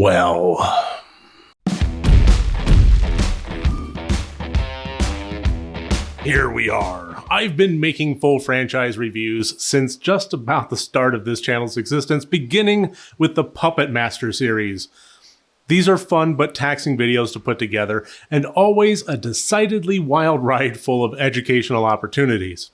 Well, here we are. I've been making full franchise reviews since just about the start of this channel's existence, beginning with the Puppet Master series. These are fun but taxing videos to put together, and always a decidedly wild ride full of educational opportunities.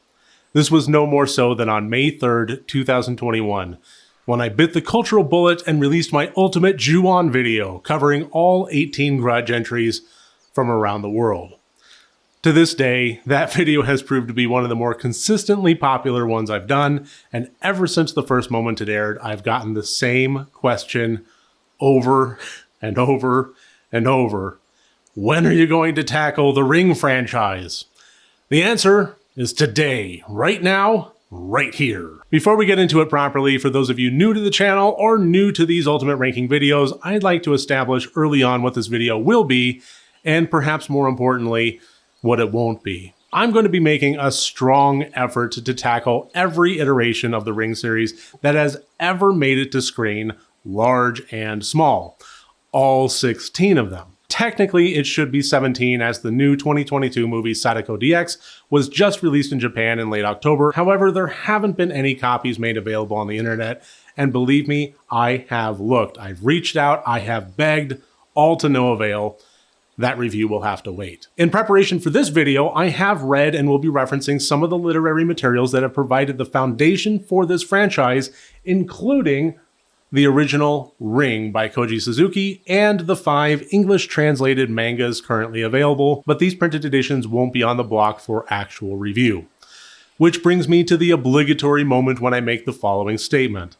This was no more so than on May 3rd, 2021, when I bit the cultural bullet and released my ultimate Ju-On video, covering all 18 Grudge entries from around the world. To this day, that video has proved to be one of the more consistently popular ones I've done, and ever since the first moment it aired, I've gotten the same question over and over and over. When are you going to tackle the Ring franchise? The answer is today, right now, right here. Before we get into it properly, for those of you new to the channel or new to these Ultimate Ranking videos, I'd like to establish early on what this video will be, and perhaps more importantly, what it won't be. I'm going to be making a strong effort to tackle every iteration of the Ring series that has ever made it to screen, large and small. All 16 of them. Technically, it should be 17 as the new 2022 movie Sadako DX was just released in Japan in late October. However, there haven't been any copies made available on the internet, and believe me, I have looked. I've reached out, I have begged, all to no avail. That review will have to wait. In preparation for this video, I have read and will be referencing some of the literary materials that have provided the foundation for this franchise, including the original Ring by Koji Suzuki and the 5 English translated mangas currently available, but these printed editions won't be on the block for actual review. Which brings me to the obligatory moment when I make the following statement.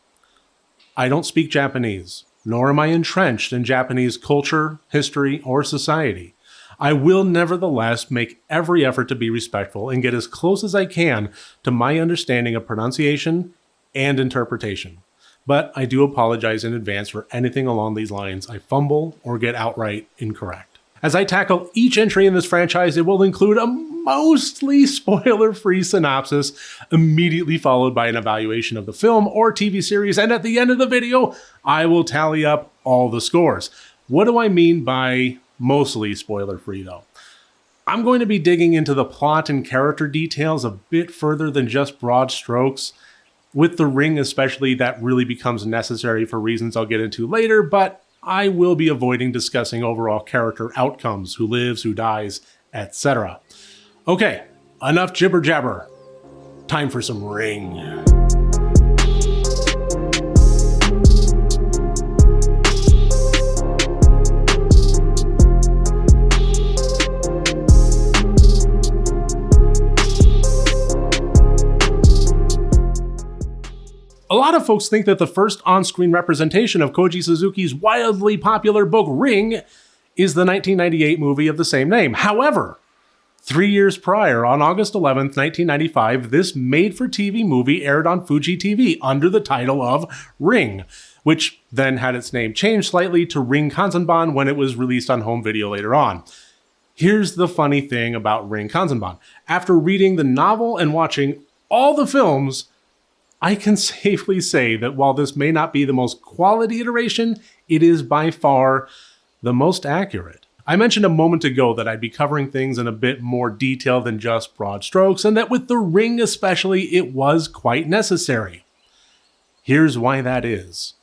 I don't speak Japanese, nor am I entrenched in Japanese culture, history, or society. I will nevertheless make every effort to be respectful and get as close as I can to my understanding of pronunciation and interpretation. But I do apologize in advance for anything along these lines I fumble or get outright incorrect. As I tackle each entry in this franchise, it will include a mostly spoiler-free synopsis, immediately followed by an evaluation of the film or TV series, and at the end of the video, I will tally up all the scores. What do I mean by mostly spoiler-free, though? I'm going to be digging into the plot and character details a bit further than just broad strokes. With the Ring especially, that really becomes necessary for reasons I'll get into later, but I will be avoiding discussing overall character outcomes, who lives, who dies, etc. Okay, enough jibber jabber. Time for some Ring. A lot of folks think that the first on-screen representation of Koji Suzuki's wildly popular book Ring is the 1998 movie of the same name. However, 3 years prior, on August 11th, 1995, this made-for-TV movie aired on Fuji TV under the title of Ring, which then had its name changed slightly to Ring Kanzenban when it was released on home video later on. Here's the funny thing about Ring Kanzenban. After reading the novel and watching all the films, I can safely say that while this may not be the most quality iteration, it is by far the most accurate. I mentioned a moment ago that I'd be covering things in a bit more detail than just broad strokes, and that with the Ring especially, it was quite necessary. Here's why that is.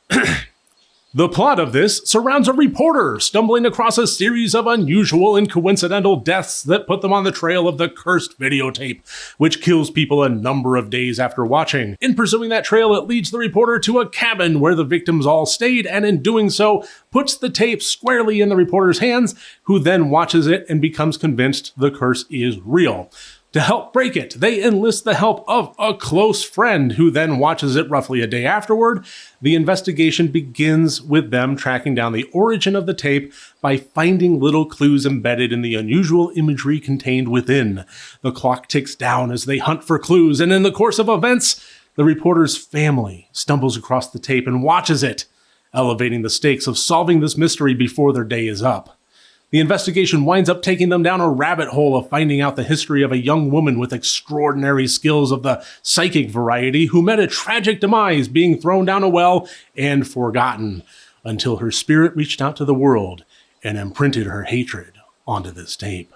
The plot of this surrounds a reporter stumbling across a series of unusual and coincidental deaths that put them on the trail of the cursed videotape, which kills people a number of days after watching. In pursuing that trail, it leads the reporter to a cabin where the victims all stayed, and in doing so, puts the tape squarely in the reporter's hands, who then watches it and becomes convinced the curse is real. To help break it, they enlist the help of a close friend who then watches it roughly a day afterward. The investigation begins with them tracking down the origin of the tape by finding little clues embedded in the unusual imagery contained within. The clock ticks down as they hunt for clues, and in the course of events, the reporter's family stumbles across the tape and watches it, elevating the stakes of solving this mystery before their day is up. The investigation winds up taking them down a rabbit hole of finding out the history of a young woman with extraordinary skills of the psychic variety who met a tragic demise, being thrown down a well and forgotten. until her spirit reached out to the world and imprinted her hatred onto this tape.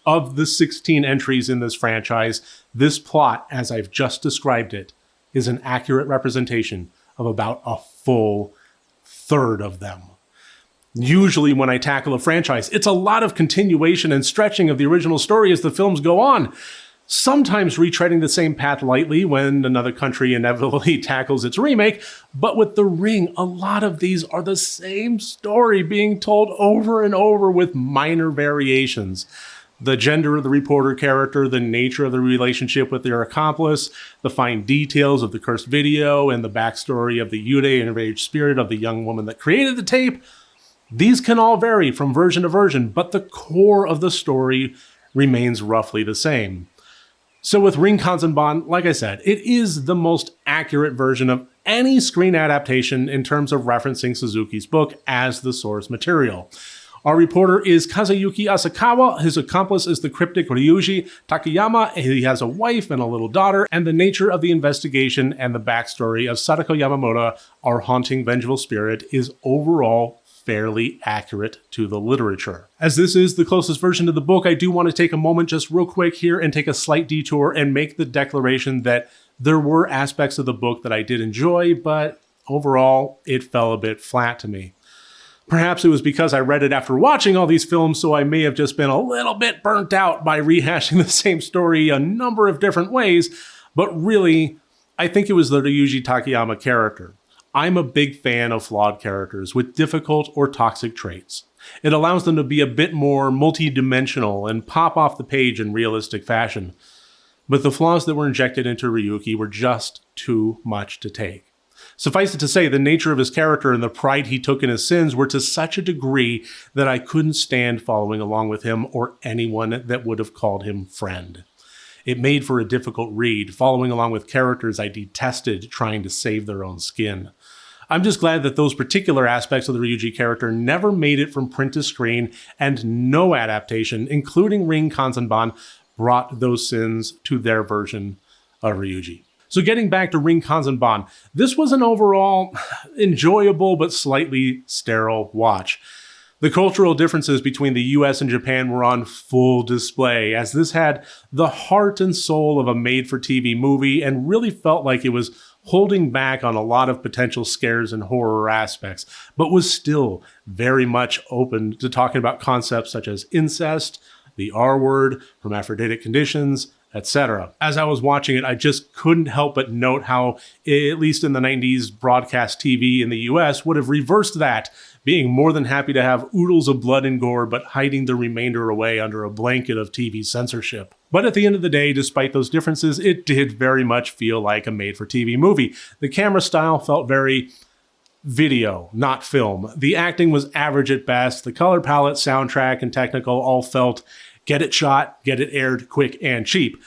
Of the 16 entries in this franchise, this plot, as I've just described it, is an accurate representation of about a full third of them. Usually when I tackle a franchise, it's a lot of continuation and stretching of the original story as the films go on, sometimes retreading the same path lightly when another country inevitably tackles its remake, but with The Ring, a lot of these are the same story being told over and over with minor variations. The gender of the reporter character, the nature of the relationship with their accomplice, the fine details of the cursed video, and the backstory of the Yude and enraged spirit of the young woman that created the tape. These can all vary from version to version, but the core of the story remains roughly the same. So with Ring Kanzenban, like I said, it is the most accurate version of any screen adaptation in terms of referencing Suzuki's book as the source material. Our reporter is Kazuyuki Asakawa. His accomplice is the cryptic Ryuji Takayama. He has a wife and a little daughter, and the nature of the investigation and the backstory of Sadako Yamamoto, our haunting vengeful spirit, is overall fairly accurate to the literature. As this is the closest version to the book, I do want to take a moment just real quick here and take a slight detour and make the declaration that there were aspects of the book that I did enjoy, but overall, it fell a bit flat to me. Perhaps it was because I read it after watching all these films, so I may have just been a little bit burnt out by rehashing the same story a number of different ways, but really, I think it was the Ryuji Takayama character. I'm a big fan of flawed characters with difficult or toxic traits. It allows them to be a bit more multi-dimensional and pop off the page in realistic fashion. But the flaws that were injected into Ryuki were just too much to take. Suffice it to say, the nature of his character and the pride he took in his sins were to such a degree that I couldn't stand following along with him or anyone that would have called him friend. It made for a difficult read, following along with characters I detested trying to save their own skin. I'm just glad that those particular aspects of the Ryuji character never made it from print to screen, and no adaptation, including Ring Kanzenban, brought those sins to their version of Ryuji. So getting back to Ring Kanzenban, this was an overall enjoyable but slightly sterile watch. The cultural differences between the US and Japan were on full display, as this had the heart and soul of a made-for-TV movie and really felt like it was holding back on a lot of potential scares and horror aspects, but was still very much open to talking about concepts such as incest, the R word, hermaphroditic conditions, etc. As I was watching it, I just couldn't help but note how, at least in the 90s, broadcast TV in the US would have reversed that, being more than happy to have oodles of blood and gore, but hiding the remainder away under a blanket of TV censorship. But at the end of the day, despite those differences, it did very much feel like a made-for-TV movie. The camera style felt very video, not film. The acting was average at best. The color palette, soundtrack, and technical all felt get it shot, get it aired quick and cheap,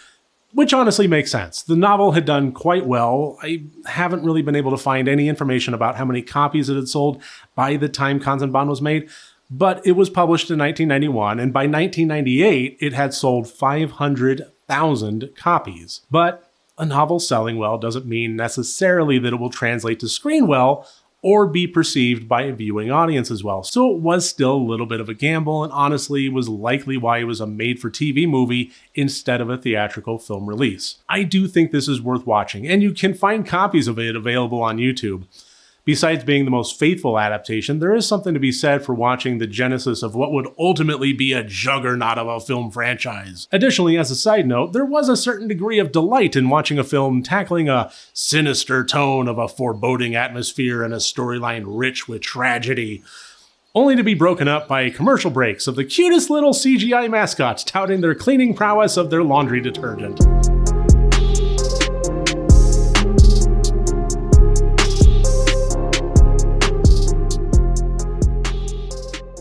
which honestly makes sense. The novel had done quite well. I haven't really been able to find any information about how many copies it had sold by the time Kanzenban was made, but it was published in 1991, and by 1998, it had sold 500,000 copies. But a novel selling well doesn't mean necessarily that it will translate to screen well or be perceived by a viewing audience as well. So it was still a little bit of a gamble, and honestly was likely why it was a made-for-TV movie instead of a theatrical film release. I do think this is worth watching, and you can find copies of it available on YouTube. Besides being the most faithful adaptation, there is something to be said for watching the genesis of what would ultimately be a juggernaut of a film franchise. Additionally, as a side note, there was a certain degree of delight in watching a film tackling a sinister tone of a foreboding atmosphere and a storyline rich with tragedy, only to be broken up by commercial breaks of the cutest little CGI mascots touting their cleaning prowess of their laundry detergent.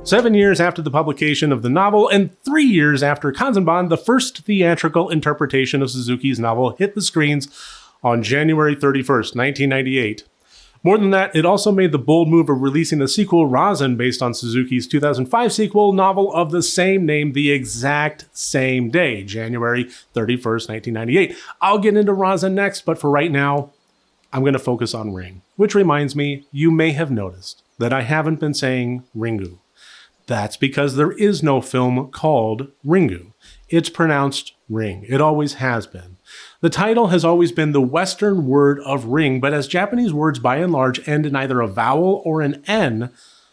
7 years after the publication of the novel, and 3 years after Kanzenban, the first theatrical interpretation of Suzuki's novel hit the screens on January 31st, 1998. More than that, it also made the bold move of releasing the sequel Rasen based on Suzuki's 2005 sequel novel of the same name the exact same day, January 31st, 1998. I'll get into Rasen next, but for right now, I'm going to focus on Ring. Which reminds me, you may have noticed that I haven't been saying Ringu. That's because there is no film called Ringu. It's pronounced ring. It always has been. The title has always been the Western word of ring, but as Japanese words by and large end in either a vowel or an N,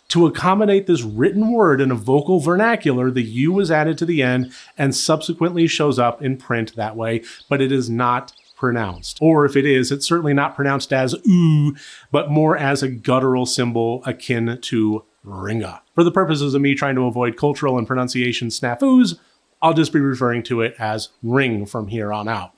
to accommodate this written word in a vocal vernacular, the U is added to the end and subsequently shows up in print that way, but it is not pronounced. Or if it is, it's certainly not pronounced as oo, but more as a guttural symbol akin to ringa. For the purposes of me trying to avoid cultural and pronunciation snafus, I'll just be referring to it as ring from here on out.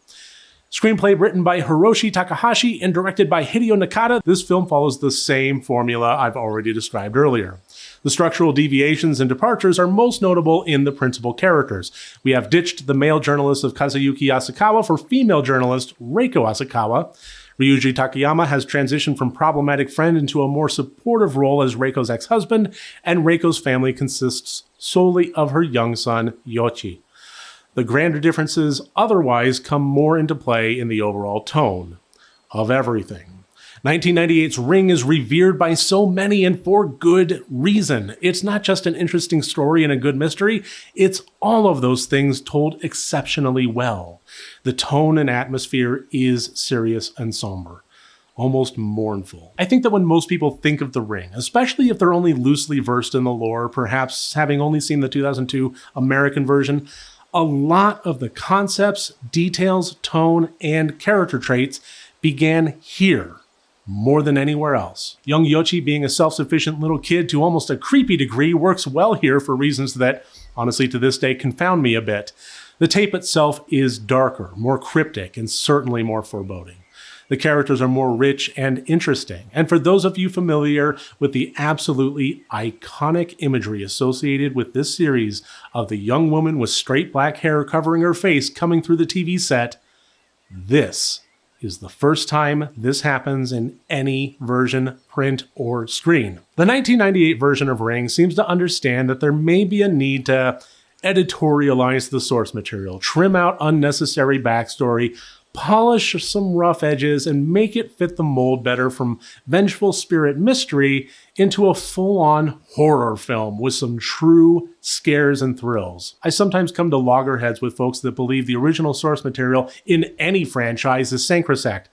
Screenplay written by Hiroshi Takahashi and directed by Hideo Nakata, this film follows the same formula I've already described earlier. The structural deviations and departures are most notable in the principal characters. We have ditched the male journalist of Kazuyuki Asakawa for female journalist Reiko Asakawa. Ryuji Takayama has transitioned from problematic friend into a more supportive role as Reiko's ex-husband, and Reiko's family consists solely of her young son, Yoichi. The grander differences otherwise come more into play in the overall tone of everything. 1998's Ring is revered by so many and for good reason. It's not just an interesting story and a good mystery, it's all of those things told exceptionally well. The tone and atmosphere is serious and somber, almost mournful. I think that when most people think of The Ring, especially if they're only loosely versed in the lore, perhaps having only seen the 2002 American version, a lot of the concepts, details, tone, and character traits began here more than anywhere else. Young Yoichi, being a self-sufficient little kid to almost a creepy degree, works well here for reasons that, honestly, to this day confound me a bit. The tape itself is darker, more cryptic, and certainly more foreboding. The characters are more rich and interesting, and for those of you familiar with the absolutely iconic imagery associated with this series of the young woman with straight black hair covering her face coming through the TV set, this is the first time this happens in any version, print or screen. The 1998 version of Ring seems to understand that there may be a need to editorialize the source material, trim out unnecessary backstory, polish some rough edges, and make it fit the mold better from vengeful spirit mystery into a full-on horror film with some true scares and thrills. I sometimes come to loggerheads with folks that believe the original source material in any franchise is sacrosanct.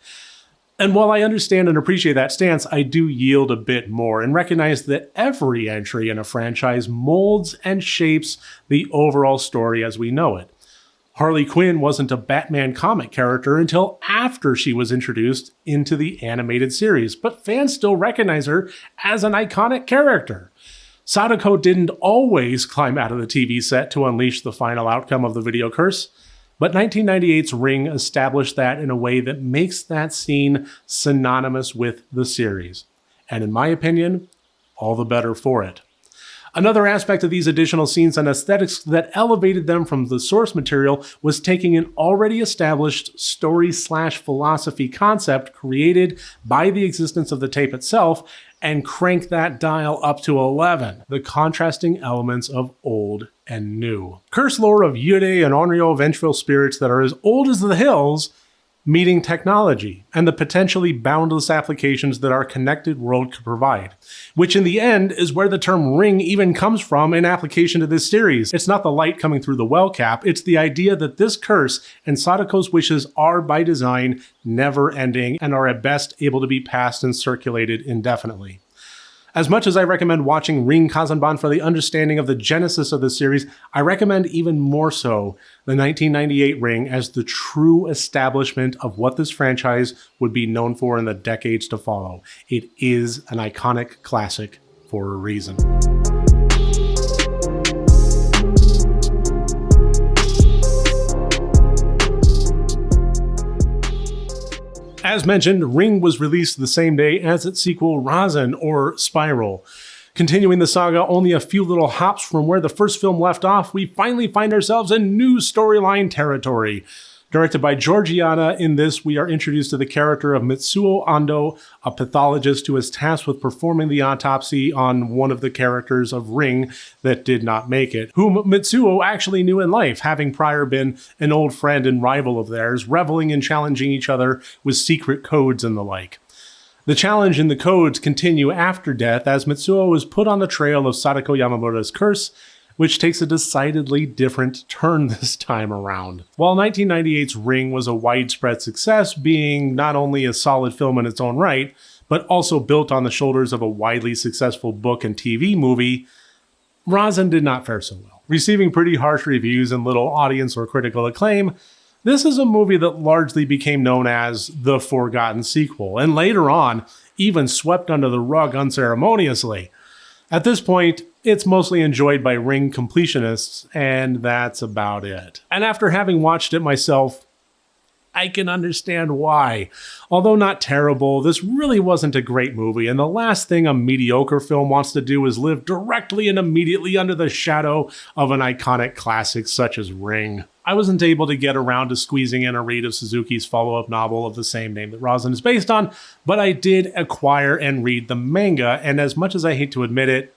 And while I understand and appreciate that stance, I do yield a bit more and recognize that every entry in a franchise molds and shapes the overall story as we know it. Harley Quinn wasn't a Batman comic character until after she was introduced into the animated series, but fans still recognize her as an iconic character. Sadako didn't always climb out of the TV set to unleash the final outcome of the video curse, but 1998's Ring established that in a way that makes that scene synonymous with the series. And in my opinion, all the better for it. Another aspect of these additional scenes and aesthetics that elevated them from the source material was taking an already established story/philosophy concept created by the existence of the tape itself and crank that dial up to 11, the contrasting elements of old and new. Curse lore of Yurei and Onryo vengeful spirits that are as old as the hills, meeting technology and the potentially boundless applications that our connected world could provide, which in the end is where the term ring even comes from in application to this series. It's not the light coming through the well cap, it's the idea that this curse and Sadako's wishes are by design never ending and are at best able to be passed and circulated indefinitely. As much as I recommend watching Ring Kanzenban for the understanding of the genesis of the series, I recommend even more so the 1998 Ring as the true establishment of what this franchise would be known for in the decades to follow. It is an iconic classic for a reason. As mentioned, Ring was released the same day as its sequel Rasen, or Spiral. Continuing the saga only a few little hops from where the first film left off, we finally find ourselves in new storyline territory. Directed by Georgiana, in this we are introduced to the character of Mitsuo Ando, a pathologist who is tasked with performing the autopsy on one of the characters of Ring that did not make it, whom Mitsuo actually knew in life, having prior been an old friend and rival of theirs, reveling and challenging each other with secret codes and the like. The challenge and the codes continue after death as Mitsuo is put on the trail of Sadako Yamamoto's curse, which takes a decidedly different turn this time around. While 1998's Ring was a widespread success, being not only a solid film in its own right, but also built on the shoulders of a widely successful book and TV movie, Rasen did not fare so well. Receiving pretty harsh reviews and little audience or critical acclaim, this is a movie that largely became known as the forgotten sequel, and later on, even swept under the rug unceremoniously. At this point, it's mostly enjoyed by Ring completionists, and that's about it. And after having watched it myself, I can understand why. Although not terrible, this really wasn't a great movie, and the last thing a mediocre film wants to do is live directly and immediately under the shadow of an iconic classic such as Ring. I wasn't able to get around to squeezing in a read of Suzuki's follow-up novel of the same name that Rasen is based on, but I did acquire and read the manga, and as much as I hate to admit it,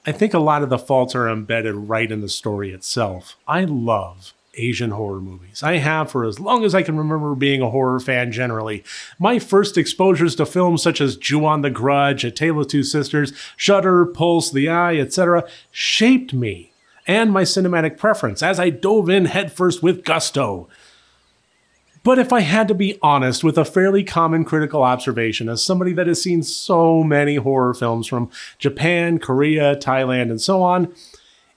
I think a lot of the faults are embedded right in the story itself. I love Asian horror movies. I have for as long as I can remember being a horror fan generally. My first exposures to films such as Ju-on the Grudge, A Tale of Two Sisters, Shudder, Pulse, The Eye, etc. shaped me and my cinematic preference as I dove in headfirst with gusto. But if I had to be honest with a fairly common critical observation as somebody that has seen so many horror films from Japan, Korea, Thailand, and so on,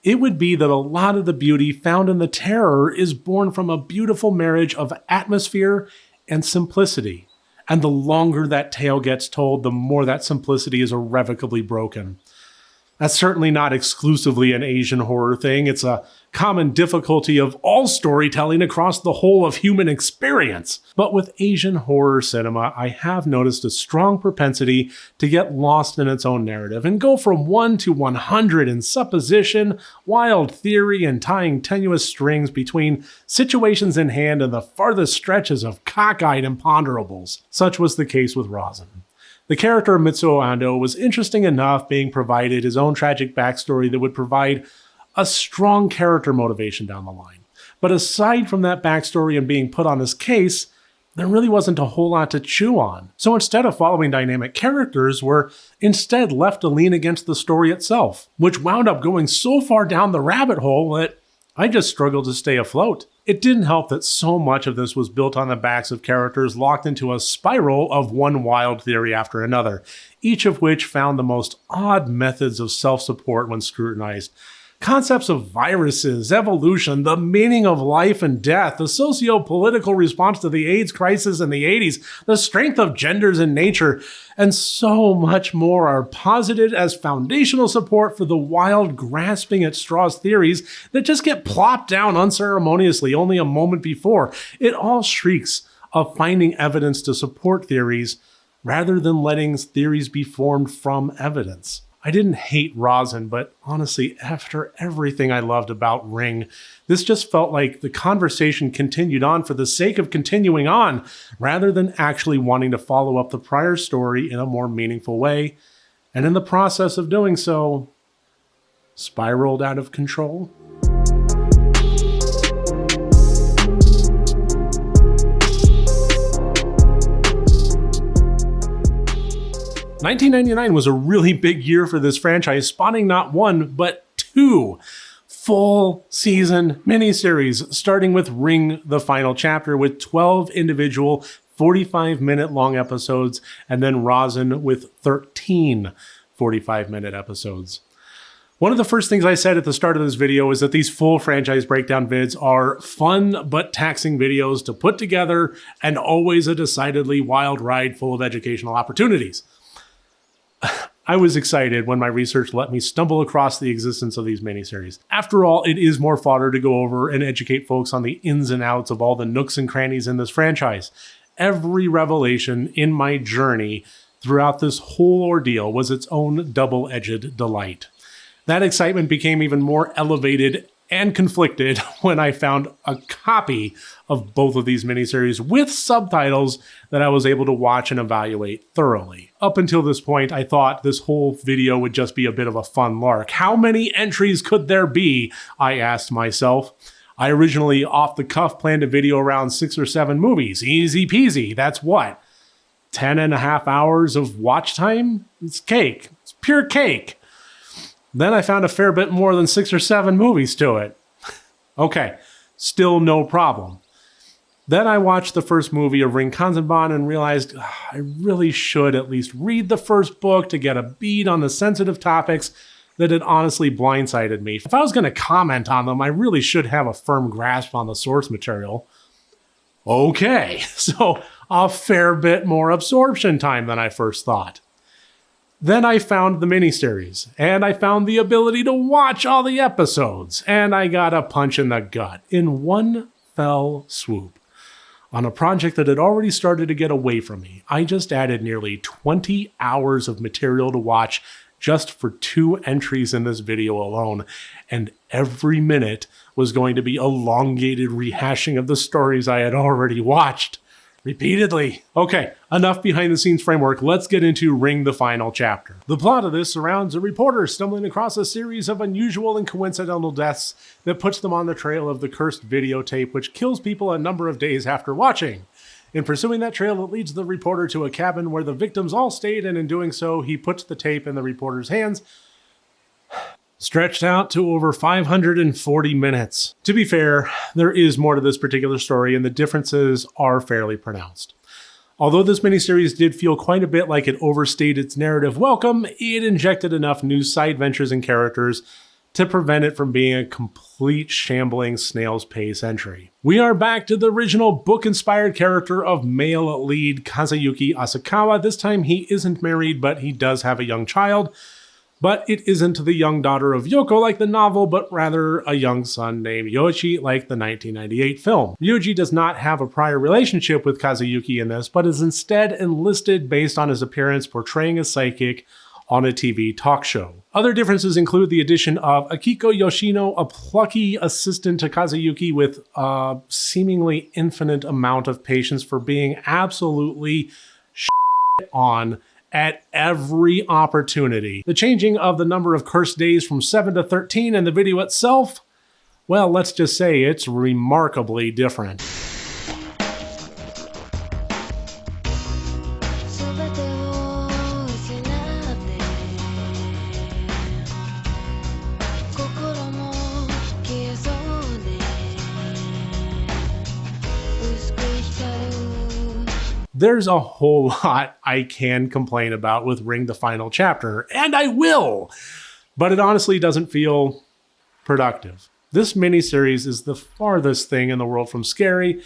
it would be that a lot of the beauty found in the terror is born from a beautiful marriage of atmosphere and simplicity. And the longer that tale gets told, the more that simplicity is irrevocably broken. That's certainly not exclusively an Asian horror thing. It's a common difficulty of all storytelling across the whole of human experience. But with Asian horror cinema, I have noticed a strong propensity to get lost in its own narrative and go from 1 to 100 in supposition, wild theory, and tying tenuous strings between situations in hand and the farthest stretches of cockeyed imponderables. Such was the case with Rasen. The character of Mitsuo Ando was interesting enough, being provided his own tragic backstory that would provide a strong character motivation down the line. But aside from that backstory and being put on his case, there really wasn't a whole lot to chew on. So instead of following dynamic characters, we're instead left to lean against the story itself, which wound up going so far down the rabbit hole that I just struggled to stay afloat. It didn't help that so much of this was built on the backs of characters locked into a spiral of one wild theory after another, each of which found the most odd methods of self-support when scrutinized. Concepts of viruses, evolution, the meaning of life and death, the socio-political response to the AIDS crisis in the 80s, the strength of genders in nature, and so much more are posited as foundational support for the wild, grasping at straws theories that just get plopped down unceremoniously only a moment before. It all shrieks of finding evidence to support theories rather than letting theories be formed from evidence. I didn't hate Rasen, but honestly, after everything I loved about Ring, this just felt like the conversation continued on for the sake of continuing on, rather than actually wanting to follow up the prior story in a more meaningful way, and in the process of doing so, spiraled out of control. $1999 was a really big year for this franchise, spawning not one, but two full season miniseries, starting with Ring: The Final Chapter with 12 individual 45-minute long episodes, and then Rasen with 13 45-minute episodes. One of the first things I said at the start of this video is that these full franchise breakdown vids are fun but taxing videos to put together and always a decidedly wild ride full of educational opportunities. I was excited when my research let me stumble across the existence of these miniseries. After all, it is more fodder to go over and educate folks on the ins and outs of all the nooks and crannies in this franchise. Every revelation in my journey throughout this whole ordeal was its own double-edged delight. That excitement became even more elevated and conflicted when I found a copy of both of these miniseries with subtitles that I was able to watch and evaluate thoroughly. Up until this point, I thought this whole video would just be a bit of a fun lark. How many entries could there be? I asked myself. I originally, off the cuff, planned a video around 6 or 7 movies. Easy peasy, that's what? 10.5 hours of watch time? It's cake. It's pure cake. Then I found a fair bit more than 6 or 7 movies to it. Okay, still no problem. Then I watched the first movie of Ring Kanzenban and realized I really should at least read the first book to get a bead on the sensitive topics that had honestly blindsided me. If I was going to comment on them, I really should have a firm grasp on the source material. Okay, so a fair bit more absorption time than I first thought. Then I found the miniseries, and I found the ability to watch all the episodes, and I got a punch in the gut in one fell swoop. On a project that had already started to get away from me, I just added nearly 20 hours of material to watch just for 2 entries in this video alone, and every minute was going to be elongated rehashing of the stories I had already watched. Repeatedly. Okay, enough behind the scenes framework. Let's get into Ring the Final Chapter. The plot of this surrounds a reporter stumbling across a series of unusual and coincidental deaths that puts them on the trail of the cursed videotape which kills people a number of days after watching. In pursuing that trail, it leads the reporter to a cabin where the victims all stayed, and in doing so, he puts the tape in the reporter's hands, stretched out to over 540 minutes. To be fair, there is more to this particular story, and the differences are fairly pronounced. Although this miniseries did feel quite a bit like it overstayed its narrative welcome, it injected enough new side ventures and characters to prevent it from being a complete shambling snail's pace entry. We are back to the original book-inspired character of male lead Kazuyuki Asakawa. This time he isn't married, but he does have a young child. But it isn't the young daughter of Yoko like the novel, but rather a young son named Yoichi like the 1998 film. Ryuji does not have a prior relationship with Kazuyuki in this, but is instead enlisted based on his appearance portraying a psychic on a TV talk show. Other differences include the addition of Akiko Yoshino, a plucky assistant to Kazuyuki with a seemingly infinite amount of patience for being absolutely on at every opportunity. The changing of the number of cursed days from 7 to 13 and the video itself, well, let's just say it's remarkably different. There's a whole lot I can complain about with Ring the Final Chapter, and I will, but it honestly doesn't feel productive. This miniseries is the farthest thing in the world from scary,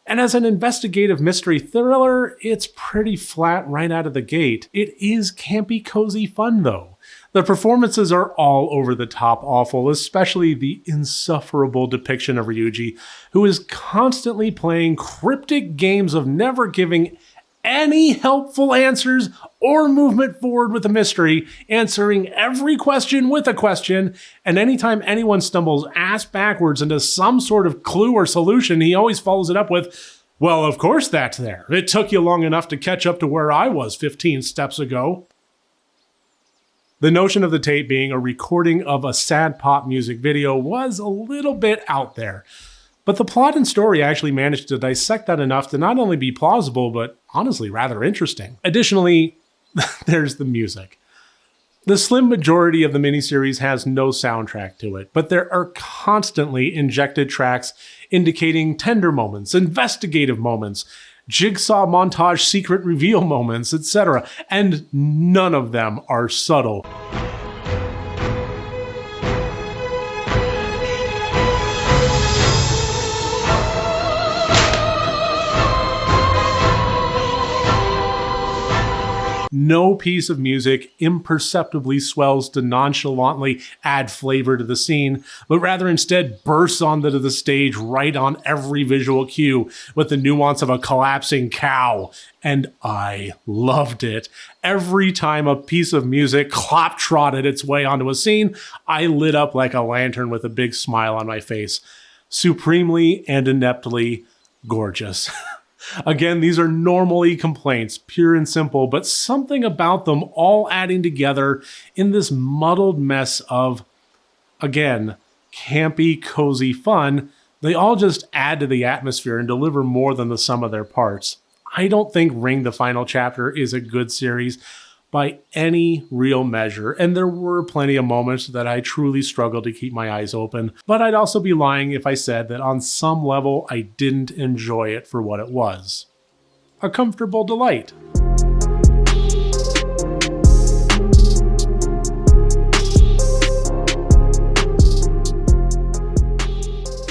and as an investigative mystery thriller, it's pretty flat right out of the gate. It is campy, cozy fun though. The performances are all over the top awful, especially the insufferable depiction of Ryuji, who is constantly playing cryptic games of never giving any helpful answers or movement forward with a mystery, answering every question with a question, and anytime anyone stumbles ass backwards into some sort of clue or solution, he always follows it up with, "Well, of course that's there. It took you long enough to catch up to where I was 15 steps ago." The notion of the tape being a recording of a sad pop music video was a little bit out there, but the plot and story actually managed to dissect that enough to not only be plausible, but honestly rather interesting. Additionally, there's the music. The slim majority of the miniseries has no soundtrack to it, but there are constantly injected tracks indicating tender moments, investigative moments, jigsaw montage secret reveal moments, etc., and none of them are subtle. No piece of music imperceptibly swells to nonchalantly add flavor to the scene, but rather instead bursts onto the stage right on every visual cue with the nuance of a collapsing cow. And I loved it. Every time a piece of music clop-trotted its way onto a scene, I lit up like a lantern with a big smile on my face. Supremely and ineptly gorgeous. Again, these are normally complaints, pure and simple, but something about them all adding together in this muddled mess of, again, campy, cozy fun, they all just add to the atmosphere and deliver more than the sum of their parts. I don't think Ring the Final Chapter is a good series by any real measure, and there were plenty of moments that I truly struggled to keep my eyes open, but I'd also be lying if I said that on some level I didn't enjoy it for what it was. A comfortable delight.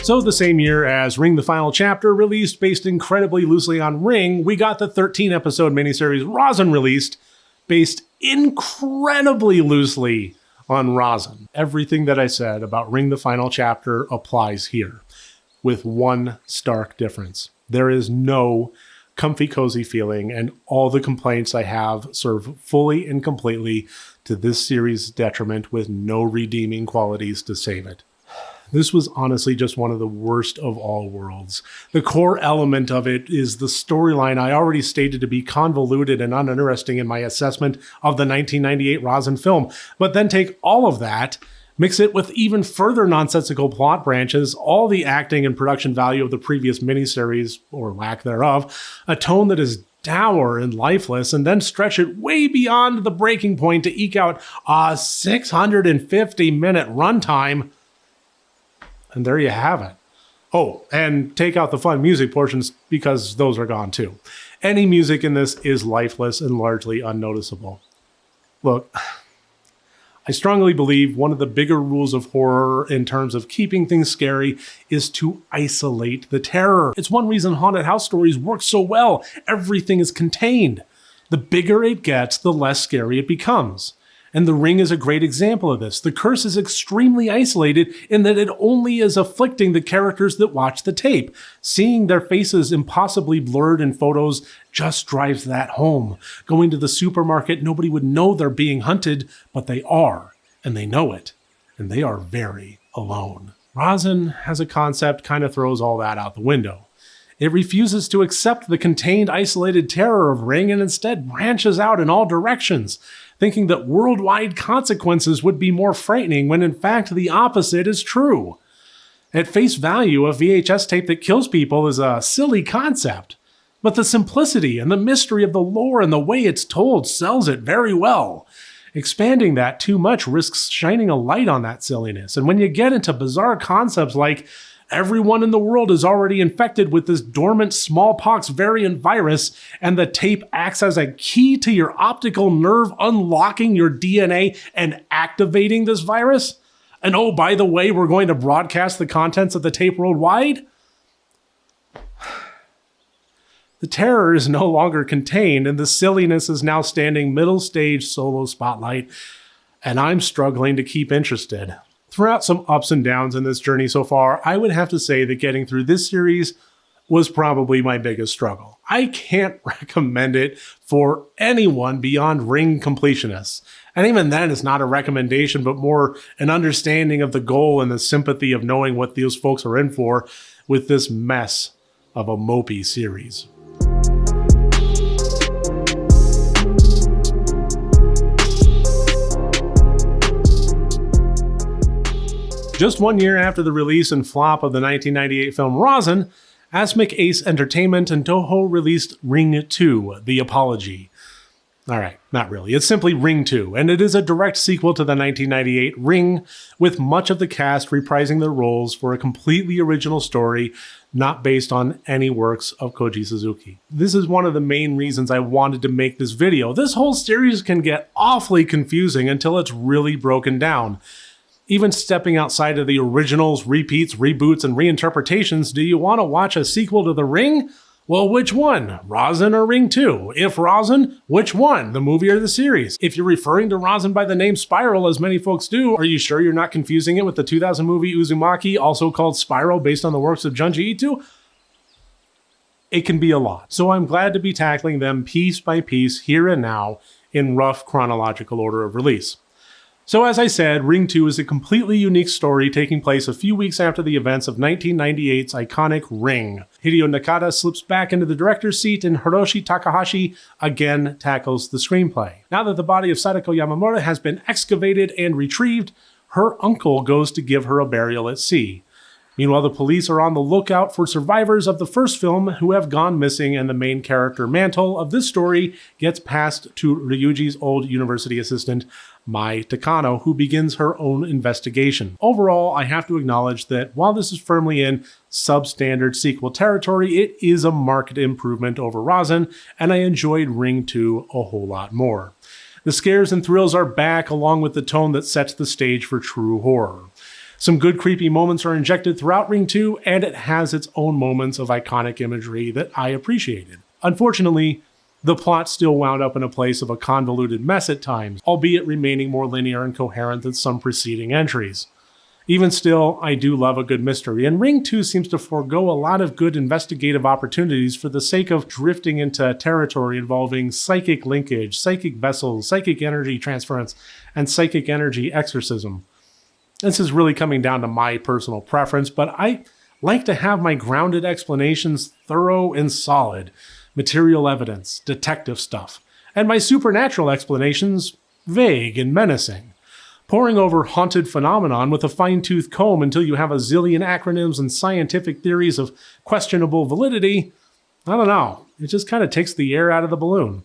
So the same year as Ring the Final Chapter released based incredibly loosely on Ring, we got the 13-episode miniseries Rasen released based incredibly loosely on Rasen. Everything that I said about Ring the Final Chapter applies here, with one stark difference. There is no comfy cozy feeling, and all the complaints I have serve fully and completely to this series' detriment with no redeeming qualities to save it. This was honestly just one of the worst of all worlds. The core element of it is the storyline I already stated to be convoluted and uninteresting in my assessment of the 1998 Rasen film, but then take all of that, mix it with even further nonsensical plot branches, all the acting and production value of the previous miniseries, or lack thereof, a tone that is dour and lifeless, and then stretch it way beyond the breaking point to eke out a 650-minute runtime. And there you have it. Oh, and take out the fun music portions because those are gone too. Any music in this is lifeless and largely unnoticeable. Look, I strongly believe one of the bigger rules of horror in terms of keeping things scary is to isolate the terror. It's one reason haunted house stories work so well. Everything is contained. The bigger it gets, the less scary it becomes. And The Ring is a great example of this. The curse is extremely isolated in that it only is afflicting the characters that watch the tape. Seeing their faces impossibly blurred in photos just drives that home. Going to the supermarket, nobody would know they're being hunted, but they are, and they know it, and they are very alone. Rasen, as a concept, kind of throws all that out the window. It refuses to accept the contained, isolated terror of Ring and instead branches out in all directions, thinking that worldwide consequences would be more frightening when in fact the opposite is true. At face value, a VHS tape that kills people is a silly concept, but the simplicity and the mystery of the lore and the way it's told sells it very well. Expanding that too much risks shining a light on that silliness, and when you get into bizarre concepts like everyone in the world is already infected with this dormant smallpox variant virus, and the tape acts as a key to your optical nerve unlocking your DNA and activating this virus. And oh, by the way, we're going to broadcast the contents of the tape worldwide. The terror is no longer contained, and the silliness is now standing middle stage solo spotlight, and I'm struggling to keep interested. Throughout some ups and downs in this journey so far, I would have to say that getting through this series was probably my biggest struggle. I can't recommend it for anyone beyond Ring completionists. And even then, it's not a recommendation, but more an understanding of the goal and the sympathy of knowing what those folks are in for with this mess of a mopey series. Just 1 year after the release and flop of the 1998 film Rasen, Asmik Ace Entertainment and Toho released Ring 2, The Apology. Alright, not really. It's simply Ring 2, and it is a direct sequel to the 1998 Ring, with much of the cast reprising their roles for a completely original story, not based on any works of Koji Suzuki. This is one of the main reasons I wanted to make this video. This whole series can get awfully confusing until it's really broken down. Even stepping outside of the originals, repeats, reboots, and reinterpretations, do you want to watch a sequel to The Ring? Well, which one? Rasen or Ring 2? If Rasen, which one? The movie or the series? If you're referring to Rasen by the name Spiral, as many folks do, are you sure you're not confusing it with the 2000 movie Uzumaki, also called Spiral, based on the works of Junji Ito? It can be a lot, so I'm glad to be tackling them piece by piece here and now in rough chronological order of release. So as I said, Ring 2 is a completely unique story taking place a few weeks after the events of 1998's iconic Ring. Hideo Nakata slips back into the director's seat and Hiroshi Takahashi again tackles the screenplay. Now that the body of Sadako Yamamura has been excavated and retrieved, her uncle goes to give her a burial at sea. Meanwhile, the police are on the lookout for survivors of the first film who have gone missing, and the main character mantle of this story gets passed to Ryuji's old university assistant, Mai Takano, who begins her own investigation. Overall, I have to acknowledge that while this is firmly in substandard sequel territory, it is a marked improvement over Rasen, and I enjoyed Ring 2 a whole lot more. The scares and thrills are back, along with the tone that sets the stage for true horror. Some good creepy moments are injected throughout Ring 2, and it has its own moments of iconic imagery that I appreciated. Unfortunately, the plot still wound up in a place of a convoluted mess at times, albeit remaining more linear and coherent than some preceding entries. Even still, I do love a good mystery, and Ring 2 seems to forego a lot of good investigative opportunities for the sake of drifting into territory involving psychic linkage, psychic vessels, psychic energy transference, and psychic energy exorcism. This is really coming down to my personal preference, but I like to have my grounded explanations thorough and solid, material evidence, detective stuff, and my supernatural explanations vague and menacing. Poring over haunted phenomenon with a fine-tooth comb until you have a zillion acronyms and scientific theories of questionable validity, I don't know, it just kind of takes the air out of the balloon.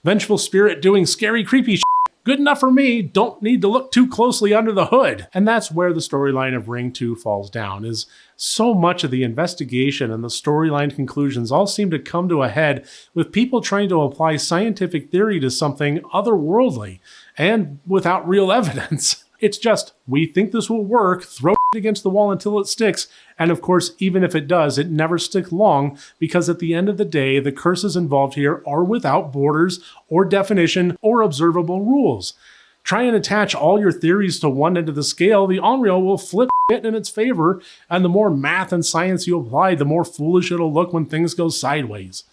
Vengeful spirit doing scary, creepy shit. Good enough for me, don't need to look too closely under the hood. And that's where the storyline of Ring 2 falls down, is so much of the investigation and the storyline conclusions all seem to come to a head with people trying to apply scientific theory to something otherworldly, and without real evidence. It's just, we think this will work, throw it against the wall until it sticks, and of course, even if it does, it never sticks long, because at the end of the day, the curses involved here are without borders, or definition, or observable rules. Try and attach all your theories to one end of the scale, the Onryo will flip it in its favor, and the more math and science you apply, the more foolish it'll look when things go sideways.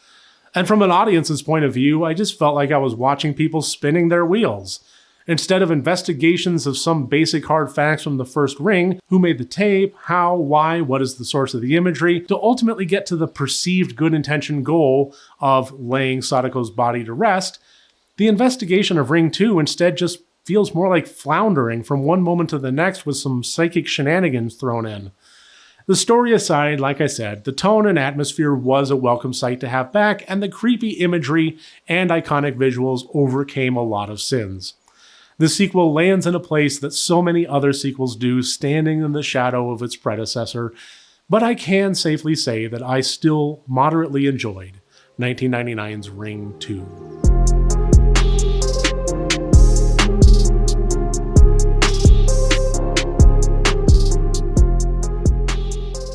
And from an audience's point of view, I just felt like I was watching people spinning their wheels. Instead of investigations of some basic hard facts from the first Ring, who made the tape, how, why, what is the source of the imagery, to ultimately get to the perceived good intention goal of laying Sadako's body to rest, the investigation of Ring 2 instead just feels more like floundering from one moment to the next with some psychic shenanigans thrown in. The story aside, like I said, the tone and atmosphere was a welcome sight to have back, and the creepy imagery and iconic visuals overcame a lot of sins. The sequel lands in a place that so many other sequels do, standing in the shadow of its predecessor, but I can safely say that I still moderately enjoyed 1999's Ring 2.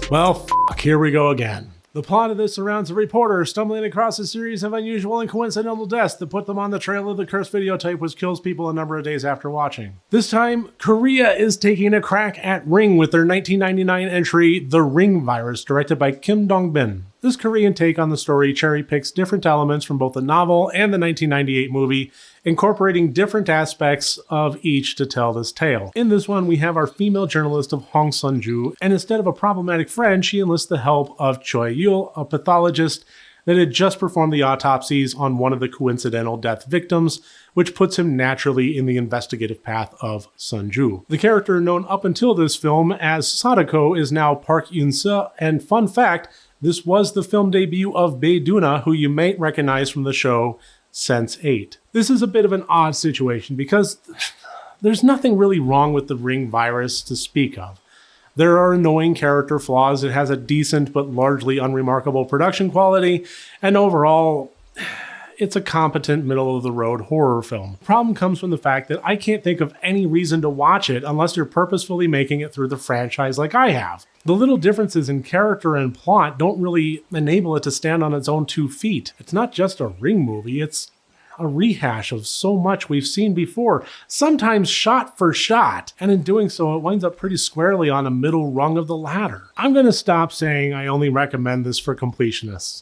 Well, here we go again. The plot of this surrounds a reporter stumbling across a series of unusual and coincidental deaths that put them on the trail of the cursed videotape, which kills people a number of days after watching. This time, Korea is taking a crack at Ring with their 1999 entry, The Ring Virus, directed by Kim Dong-bin. This Korean take on the story cherry-picks different elements from both the novel and the 1998 movie, incorporating different aspects of each to tell this tale. In this one, we have our female journalist of Hong Sun-ju, and instead of a problematic friend, she enlists the help of Choi Yul, a pathologist that had just performed the autopsies on one of the coincidental death victims, which puts him naturally in the investigative path of Sun-ju. The character known up until this film as Sadako is now Park Yoon-seo, and fun fact, this was the film debut of Bae Doona, who you might recognize from the show Sense8. This is a bit of an odd situation because there's nothing really wrong with the Ring virus to speak of. There are annoying character flaws, it has a decent but largely unremarkable production quality, and overall, it's a competent middle-of-the-road horror film. The problem comes from the fact that I can't think of any reason to watch it unless you're purposefully making it through the franchise like I have. The little differences in character and plot don't really enable it to stand on its own 2 feet. It's not just a Ring movie, it's a rehash of so much we've seen before, sometimes shot for shot, and in doing so it winds up pretty squarely on a middle rung of the ladder. I'm gonna stop saying I only recommend this for completionists.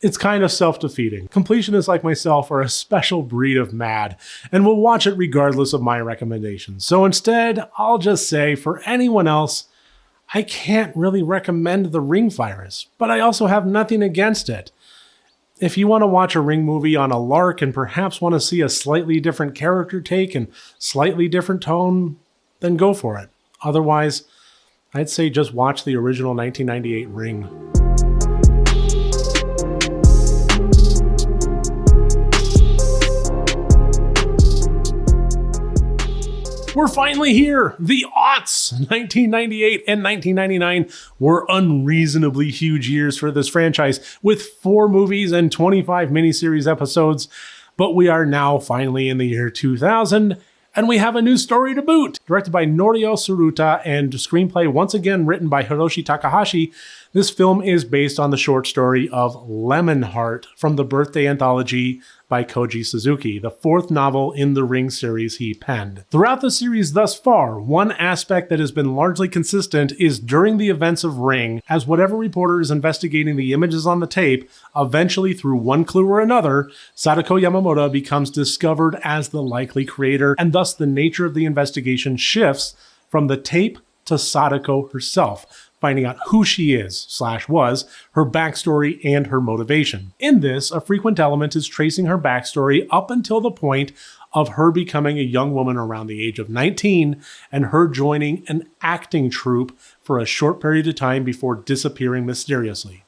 It's kind of self-defeating. Completionists like myself are a special breed of mad, and will watch it regardless of my recommendations. So instead, I'll just say, for anyone else, I can't really recommend The Ring Virus, but I also have nothing against it. If you want to watch a Ring movie on a lark and perhaps want to see a slightly different character take and slightly different tone, then go for it. Otherwise, I'd say just watch the original 1998 Ring. We're finally here! The aughts! 1998 and 1999 were unreasonably huge years for this franchise, with 4 movies and 25 miniseries episodes. But we are now finally in the year 2000, and we have a new story to boot. Directed by Norio Tsuruta and screenplay once again written by Hiroshi Takahashi, this film is based on the short story of Lemonheart from the birthday anthology by Koji Suzuki, the 4th novel in the Ring series he penned. Throughout the series thus far, one aspect that has been largely consistent is during the events of Ring, as whatever reporter is investigating the images on the tape, eventually through one clue or another, Sadako Yamamoto becomes discovered as the likely creator, and thus the nature of the investigation shifts from the tape to Sadako herself, finding out who she is/was, her backstory, and her motivation. In this, a frequent element is tracing her backstory up until the point of her becoming a young woman around the age of 19 and her joining an acting troupe for a short period of time before disappearing mysteriously.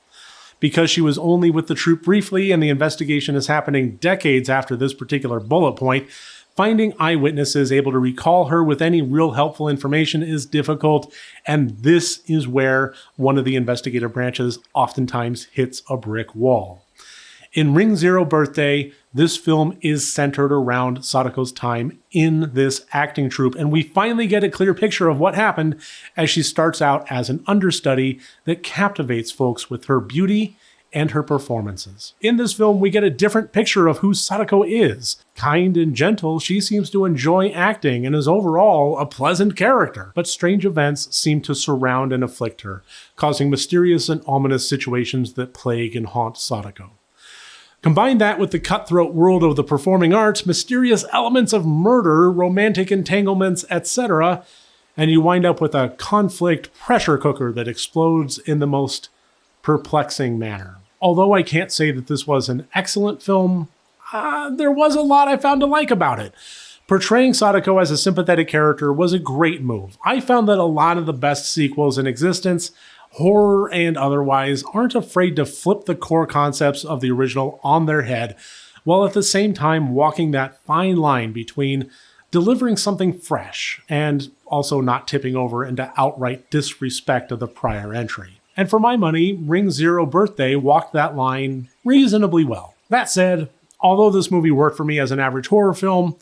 Because she was only with the troupe briefly and the investigation is happening decades after this particular bullet point, finding eyewitnesses able to recall her with any real helpful information is difficult, and this is where one of the investigative branches oftentimes hits a brick wall. In Ring Zero Birthday, this film is centered around Sadako's time in this acting troupe, and we finally get a clear picture of what happened as she starts out as an understudy that captivates folks with her beauty and her performances. In this film, we get a different picture of who Sadako is. Kind and gentle, she seems to enjoy acting and is overall a pleasant character. But strange events seem to surround and afflict her, causing mysterious and ominous situations that plague and haunt Sadako. Combine that with the cutthroat world of the performing arts, mysterious elements of murder, romantic entanglements, etc., and you wind up with a conflict pressure cooker that explodes in the most perplexing manner. Although I can't say that this was an excellent film, there was a lot I found to like about it. Portraying Sadako as a sympathetic character was a great move. I found that a lot of the best sequels in existence, horror and otherwise, aren't afraid to flip the core concepts of the original on their head, while at the same time walking that fine line between delivering something fresh and also not tipping over into outright disrespect of the prior entry. And for my money, Ring Zero Birthday walked that line reasonably well. That said, although this movie worked for me as an average horror film,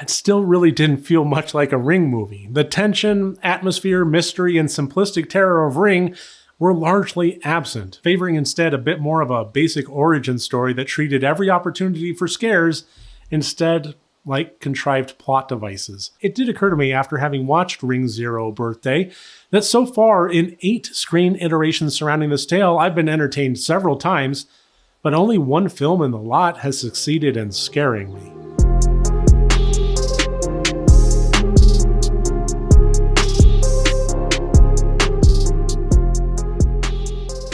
it still really didn't feel much like a Ring movie. The tension, atmosphere, mystery, and simplistic terror of Ring were largely absent, favoring instead a bit more of a basic origin story that treated every opportunity for scares instead like contrived plot devices. It did occur to me after having watched Ring Zero Birthday that so far in 8 screen iterations surrounding this tale, I've been entertained several times, but only one film in the lot has succeeded in scaring me.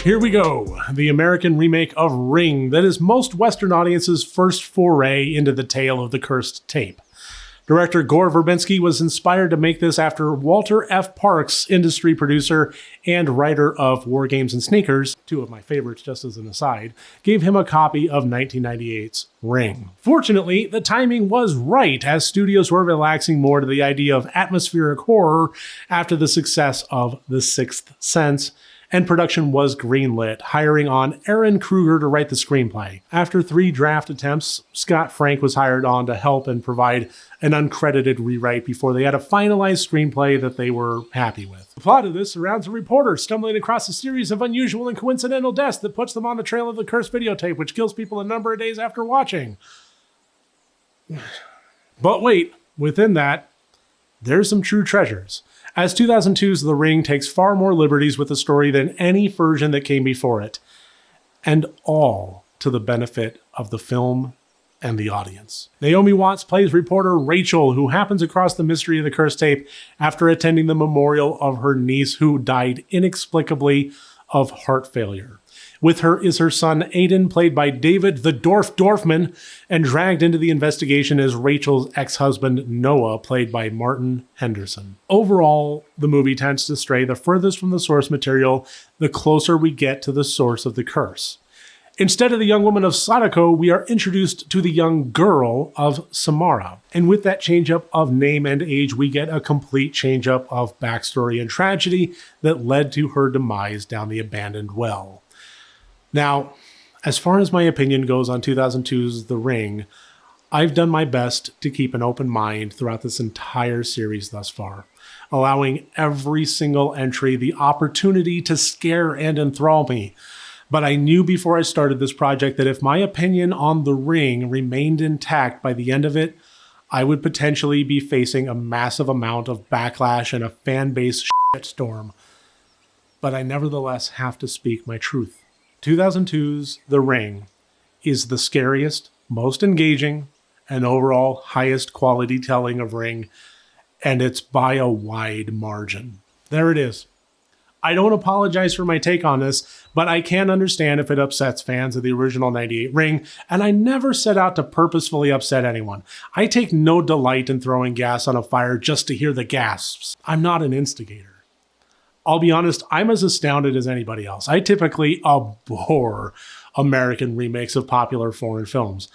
Here we go, the American remake of Ring that is most Western audiences' first foray into the tale of the cursed tape. Director Gore Verbinski was inspired to make this after Walter F. Parks, industry producer and writer of War Games and Sneakers, 2 of my favorites just as an aside, gave him a copy of 1998's Ring. Fortunately, the timing was right as studios were relaxing more to the idea of atmospheric horror after the success of The Sixth Sense, and production was greenlit, hiring on Aaron Kruger to write the screenplay. After 3 draft attempts, Scott Frank was hired on to help and provide an uncredited rewrite before they had a finalized screenplay that they were happy with. The plot of this surrounds a reporter stumbling across a series of unusual and coincidental deaths that puts them on the trail of the cursed videotape, which kills people a number of days after watching. But wait, within that, there's some true treasures, as 2002's The Ring takes far more liberties with the story than any version that came before it, and all to the benefit of the film and the audience. Naomi Watts plays reporter Rachel, who happens across the mystery of the cursed tape after attending the memorial of her niece who died inexplicably of heart failure. With her is her son Aiden, played by David the Dwarf Dorfman, and dragged into the investigation is Rachel's ex-husband Noah, played by Martin Henderson. Overall, the movie tends to stray the furthest from the source material the closer we get to the source of the curse. Instead of the young woman of Sadako, we are introduced to the young girl of Samara. And with that change-up of name and age, we get a complete change-up of backstory and tragedy that led to her demise down the abandoned well. Now, as far as my opinion goes on 2002's The Ring, I've done my best to keep an open mind throughout this entire series thus far, allowing every single entry the opportunity to scare and enthrall me. But I knew before I started this project that if my opinion on The Ring remained intact by the end of it, I would potentially be facing a massive amount of backlash and a fan base shitstorm. But I nevertheless have to speak my truth. 2002's The Ring is the scariest, most engaging, and overall highest quality telling of Ring, and it's by a wide margin. There it is. I don't apologize for my take on this, but I can understand if it upsets fans of the original 98 Ring, and I never set out to purposefully upset anyone. I take no delight in throwing gas on a fire just to hear the gasps. I'm not an instigator. I'll be honest, I'm as astounded as anybody else. I typically abhor American remakes of popular foreign films.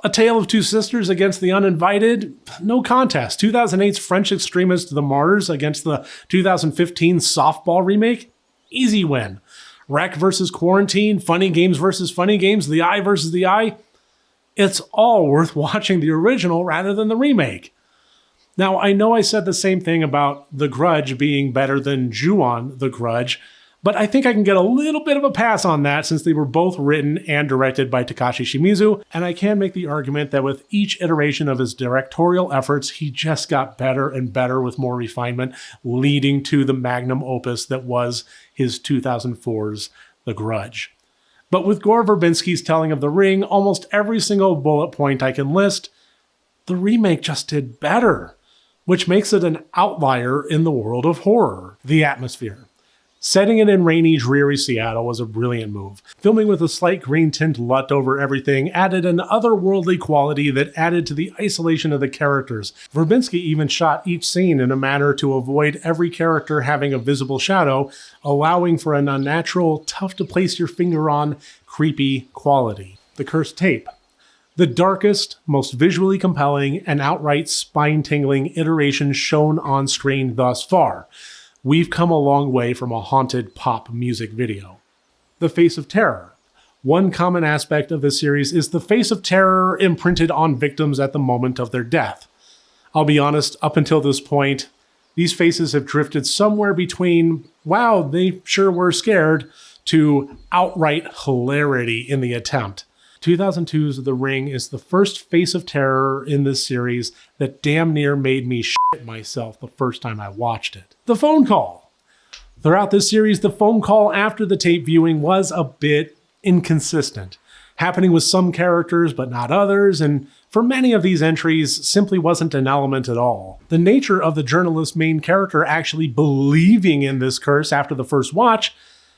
A Tale of Two Sisters against the Uninvited? No contest. 2008's French extremist The Martyrs against the 2015 Softball remake? Easy win. Wreck versus Quarantine, Funny Games versus Funny Games, The Eye versus The Eye? It's all worth watching the original rather than the remake. Now, I know I said the same thing about The Grudge being better than Ju-on The Grudge, but I think I can get a little bit of a pass on that since they were both written and directed by Takashi Shimizu, and I can make the argument that with each iteration of his directorial efforts, he just got better and better with more refinement, leading to the magnum opus that was his 2004's The Grudge. But with Gore Verbinski's telling of The Ring, almost every single bullet point I can list, the remake just did better, which makes it an outlier in the world of horror. The atmosphere. Setting it in rainy, dreary Seattle was a brilliant move. Filming with a slight green tint LUT over everything added an otherworldly quality that added to the isolation of the characters. Verbinski even shot each scene in a manner to avoid every character having a visible shadow, allowing for an unnatural, tough-to-place-your-finger-on, creepy quality. The Cursed Tape. The darkest, most visually compelling, and outright spine-tingling iteration shown on screen thus far. We've come a long way from a haunted pop music video. The Face of Terror. One common aspect of this series is the face of terror imprinted on victims at the moment of their death. I'll be honest, up until this point, these faces have drifted somewhere between, wow, they sure were scared, to outright hilarity in the attempt. 2002's The Ring is the first face of terror in this series that damn near made me shit myself the first time I watched it. The phone call. Throughout this series, the phone call after the tape viewing was a bit inconsistent, happening with some characters but not others, and for many of these entries simply wasn't an element at all. The nature of the journalist's main character actually believing in this curse after the first watch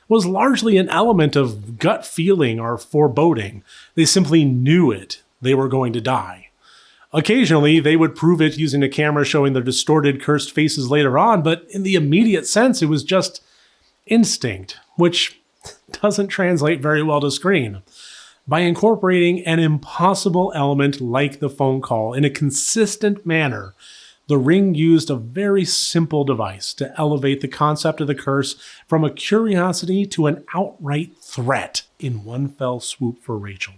was largely an element of gut feeling or foreboding. They simply knew it. They were going to die. Occasionally, they would prove it using a camera showing their distorted, cursed faces later on, but in the immediate sense, it was just instinct, which doesn't translate very well to screen. By incorporating an impossible element like the phone call in a consistent manner, The Ring used a very simple device to elevate the concept of the curse from a curiosity to an outright threat in one fell swoop for Rachel.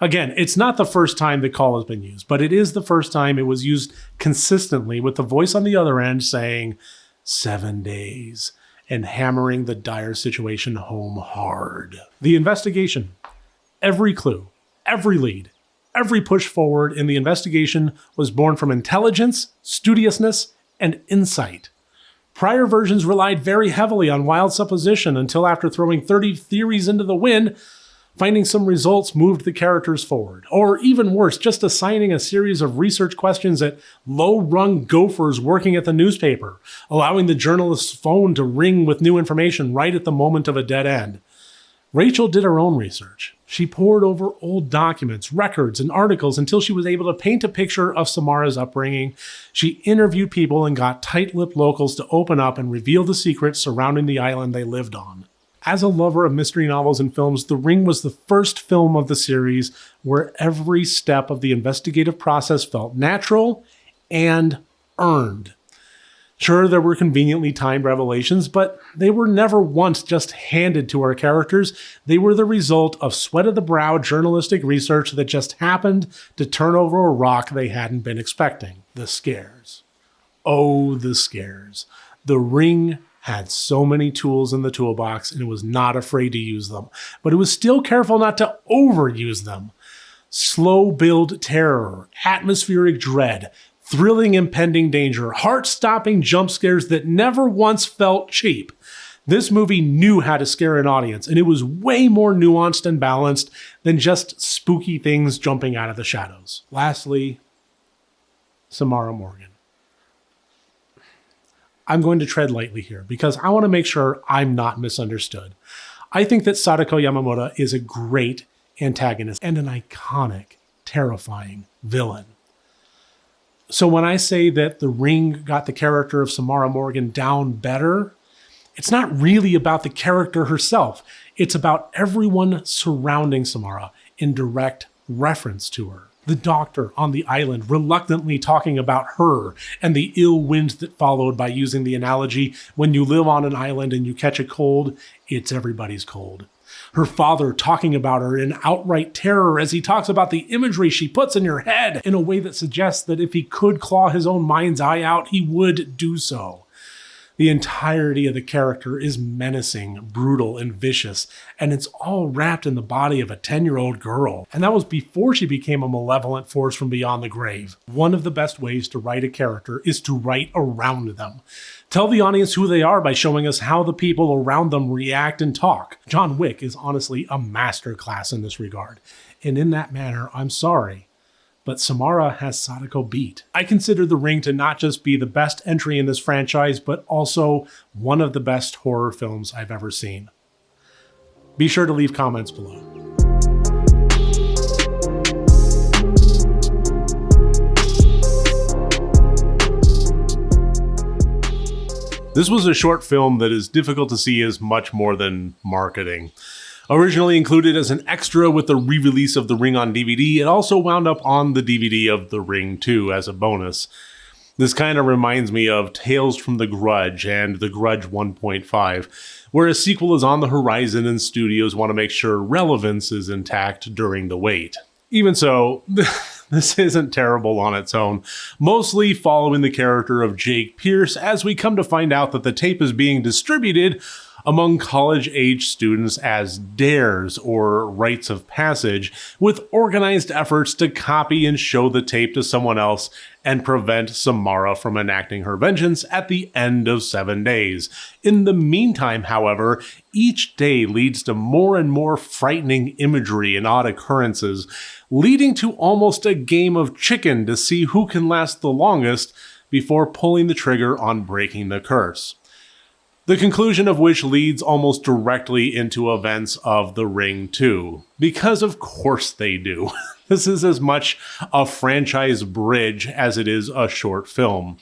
Again, it's not the first time the call has been used, but it is the first time it was used consistently with the voice on the other end saying, 7 days, and hammering the dire situation home hard. The investigation. Every clue, every lead, every push forward in the investigation was born from intelligence, studiousness, and insight. Prior versions relied very heavily on wild supposition until after throwing 30 theories into the wind, finding some results moved the characters forward. Or even worse, just assigning a series of research questions at low-rung gophers working at the newspaper, allowing the journalist's phone to ring with new information right at the moment of a dead end. Rachel did her own research. She pored over old documents, records, and articles until she was able to paint a picture of Samara's upbringing. She interviewed people and got tight-lipped locals to open up and reveal the secrets surrounding the island they lived on. As a lover of mystery novels and films, The Ring was the first film of the series where every step of the investigative process felt natural and earned. Sure, there were conveniently timed revelations, but they were never once just handed to our characters. They were the result of sweat-of-the-brow journalistic research that just happened to turn over a rock they hadn't been expecting. The scares. Oh, the scares. The Ring had so many tools in the toolbox, and it was not afraid to use them. But it was still careful not to overuse them. Slow build terror, atmospheric dread, thrilling impending danger, heart-stopping jump scares that never once felt cheap. This movie knew how to scare an audience, and it was way more nuanced and balanced than just spooky things jumping out of the shadows. Lastly, Samara Morgan. I'm going to tread lightly here because I want to make sure I'm not misunderstood. I think that Sadako Yamamoto is a great antagonist and an iconic, terrifying villain. So when I say that The Ring got the character of Samara Morgan down better, it's not really about the character herself. It's about everyone surrounding Samara in direct reference to her. The doctor on the island reluctantly talking about her and the ill wind that followed by using the analogy, when you live on an island and you catch a cold, it's everybody's cold. Her father talking about her in outright terror as he talks about the imagery she puts in your head in a way that suggests that if he could claw his own mind's eye out, he would do so. The entirety of the character is menacing, brutal, and vicious, and it's all wrapped in the body of a 10-year-old girl. And that was before she became a malevolent force from beyond the grave. One of the best ways to write a character is to write around them. Tell the audience who they are by showing us how the people around them react and talk. John Wick is honestly a masterclass in this regard. And in that manner, I'm sorry, but Samara has Sadako beat. I consider The Ring to not just be the best entry in this franchise, but also one of the best horror films I've ever seen. Be sure to leave comments below. This was a short film that is difficult to see as much more than marketing. Originally included as an extra with the re-release of The Ring on DVD, it also wound up on the DVD of The Ring 2 as a bonus. This kind of reminds me of Tales from the Grudge and The Grudge 1.5, where a sequel is on the horizon and studios want to make sure relevance is intact during the wait. Even so, this isn't terrible on its own, mostly following the character of Jake Pierce as we come to find out that the tape is being distributed among college-age students as dares, or rites of passage, with organized efforts to copy and show the tape to someone else and prevent Samara from enacting her vengeance at the end of 7 days. In the meantime, however, each day leads to more and more frightening imagery and odd occurrences, leading to almost a game of chicken to see who can last the longest before pulling the trigger on breaking the curse. The conclusion of which leads almost directly into events of The Ring 2. Because of course they do. This is as much a franchise bridge as it is a short film.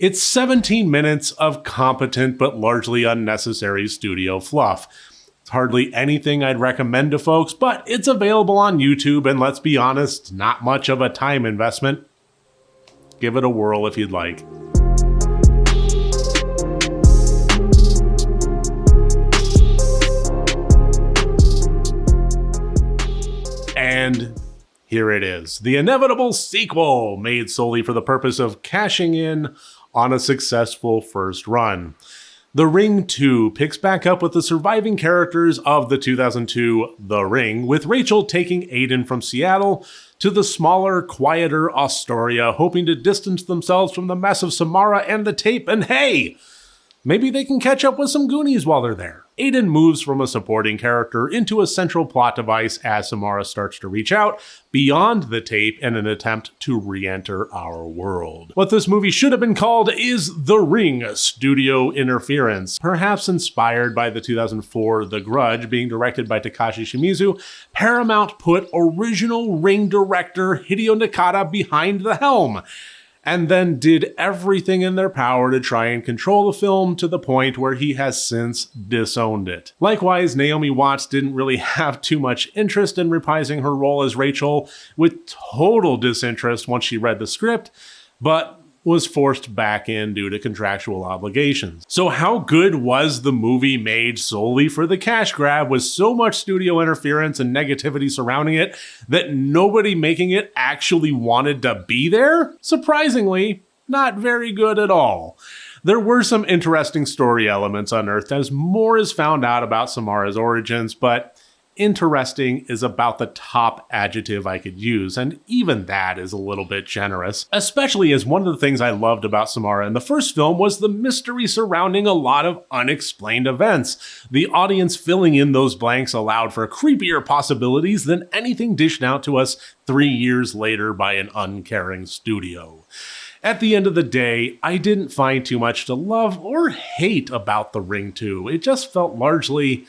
It's 17 minutes of competent but largely unnecessary studio fluff. It's hardly anything I'd recommend to folks, but it's available on YouTube, and let's be honest, not much of a time investment. Give it a whirl if you'd like. And here it is, the inevitable sequel, made solely for the purpose of cashing in on a successful first run. The Ring 2 picks back up with the surviving characters of the 2002 The Ring, with Rachel taking Aiden from Seattle to the smaller, quieter Astoria, hoping to distance themselves from the mess of Samara and the tape, and hey! Maybe they can catch up with some Goonies while they're there. Aiden moves from a supporting character into a central plot device as Samara starts to reach out beyond the tape in an attempt to re-enter our world. What this movie should have been called is The Ring: Studio Interference. Perhaps inspired by the 2004 The Grudge being directed by Takashi Shimizu, Paramount put original Ring director Hideo Nakata behind the helm, and then did everything in their power to try and control the film to the point where he has since disowned it. Likewise, Naomi Watts didn't really have too much interest in reprising her role as Rachel, with total disinterest once she read the script, but was forced back in due to contractual obligations. So how good was the movie made solely for the cash grab with so much studio interference and negativity surrounding it that nobody making it actually wanted to be there? Surprisingly, not very good at all. There were some interesting story elements unearthed as more is found out about Samara's origins, but interesting is about the top adjective I could use, and even that is a little bit generous, especially as one of the things I loved about Samara in the first film was the mystery surrounding a lot of unexplained events. The audience filling in those blanks allowed for creepier possibilities than anything dished out to us 3 years later by an uncaring studio. At the end of the day, I didn't find too much to love or hate about The Ring 2. It just felt largely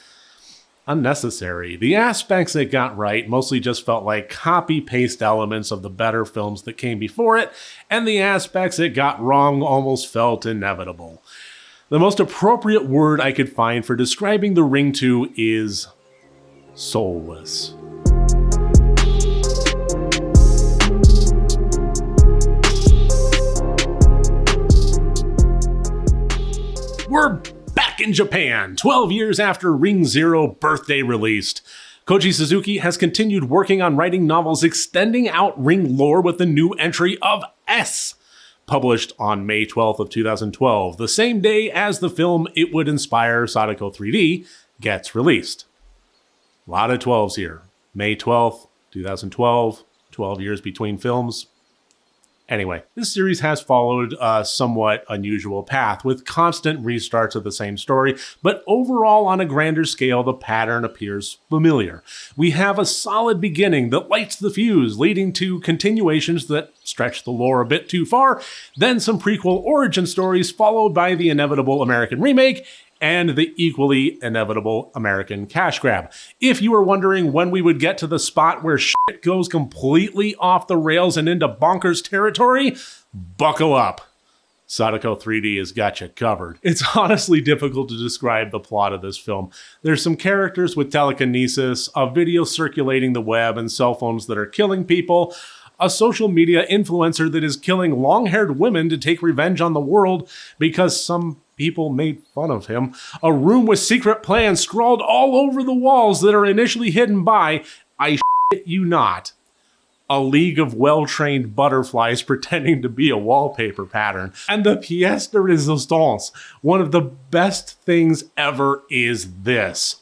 unnecessary. The aspects it got right mostly just felt like copy-paste elements of the better films that came before it, and the aspects it got wrong almost felt inevitable. The most appropriate word I could find for describing The Ring 2 is soulless. We're back in Japan, 12 years after Ring Zero birthday released. Koji Suzuki has continued working on writing novels extending out Ring lore with the new entry of S, published on May 12th of 2012, the same day as the film it would inspire, Sadako 3D, gets released. A lot of 12s here. May 12th, 2012, 12 years between films. Anyway, this series has followed a somewhat unusual path, with constant restarts of the same story, but overall on a grander scale, the pattern appears familiar. We have a solid beginning that lights the fuse, leading to continuations that stretch the lore a bit too far, then some prequel origin stories followed by the inevitable American remake, and the equally inevitable American cash grab. If you were wondering when we would get to the spot where shit goes completely off the rails and into bonkers territory, buckle up. Sadako 3D has got you covered. It's honestly difficult to describe the plot of this film. There's some characters with telekinesis, a video circulating the web and cell phones that are killing people, a social media influencer that is killing long-haired women to take revenge on the world because some people made fun of him, a room with secret plans scrawled all over the walls that are initially hidden by, I shit you not, a league of well-trained butterflies pretending to be a wallpaper pattern. And the pièce de résistance, one of the best things ever, is this.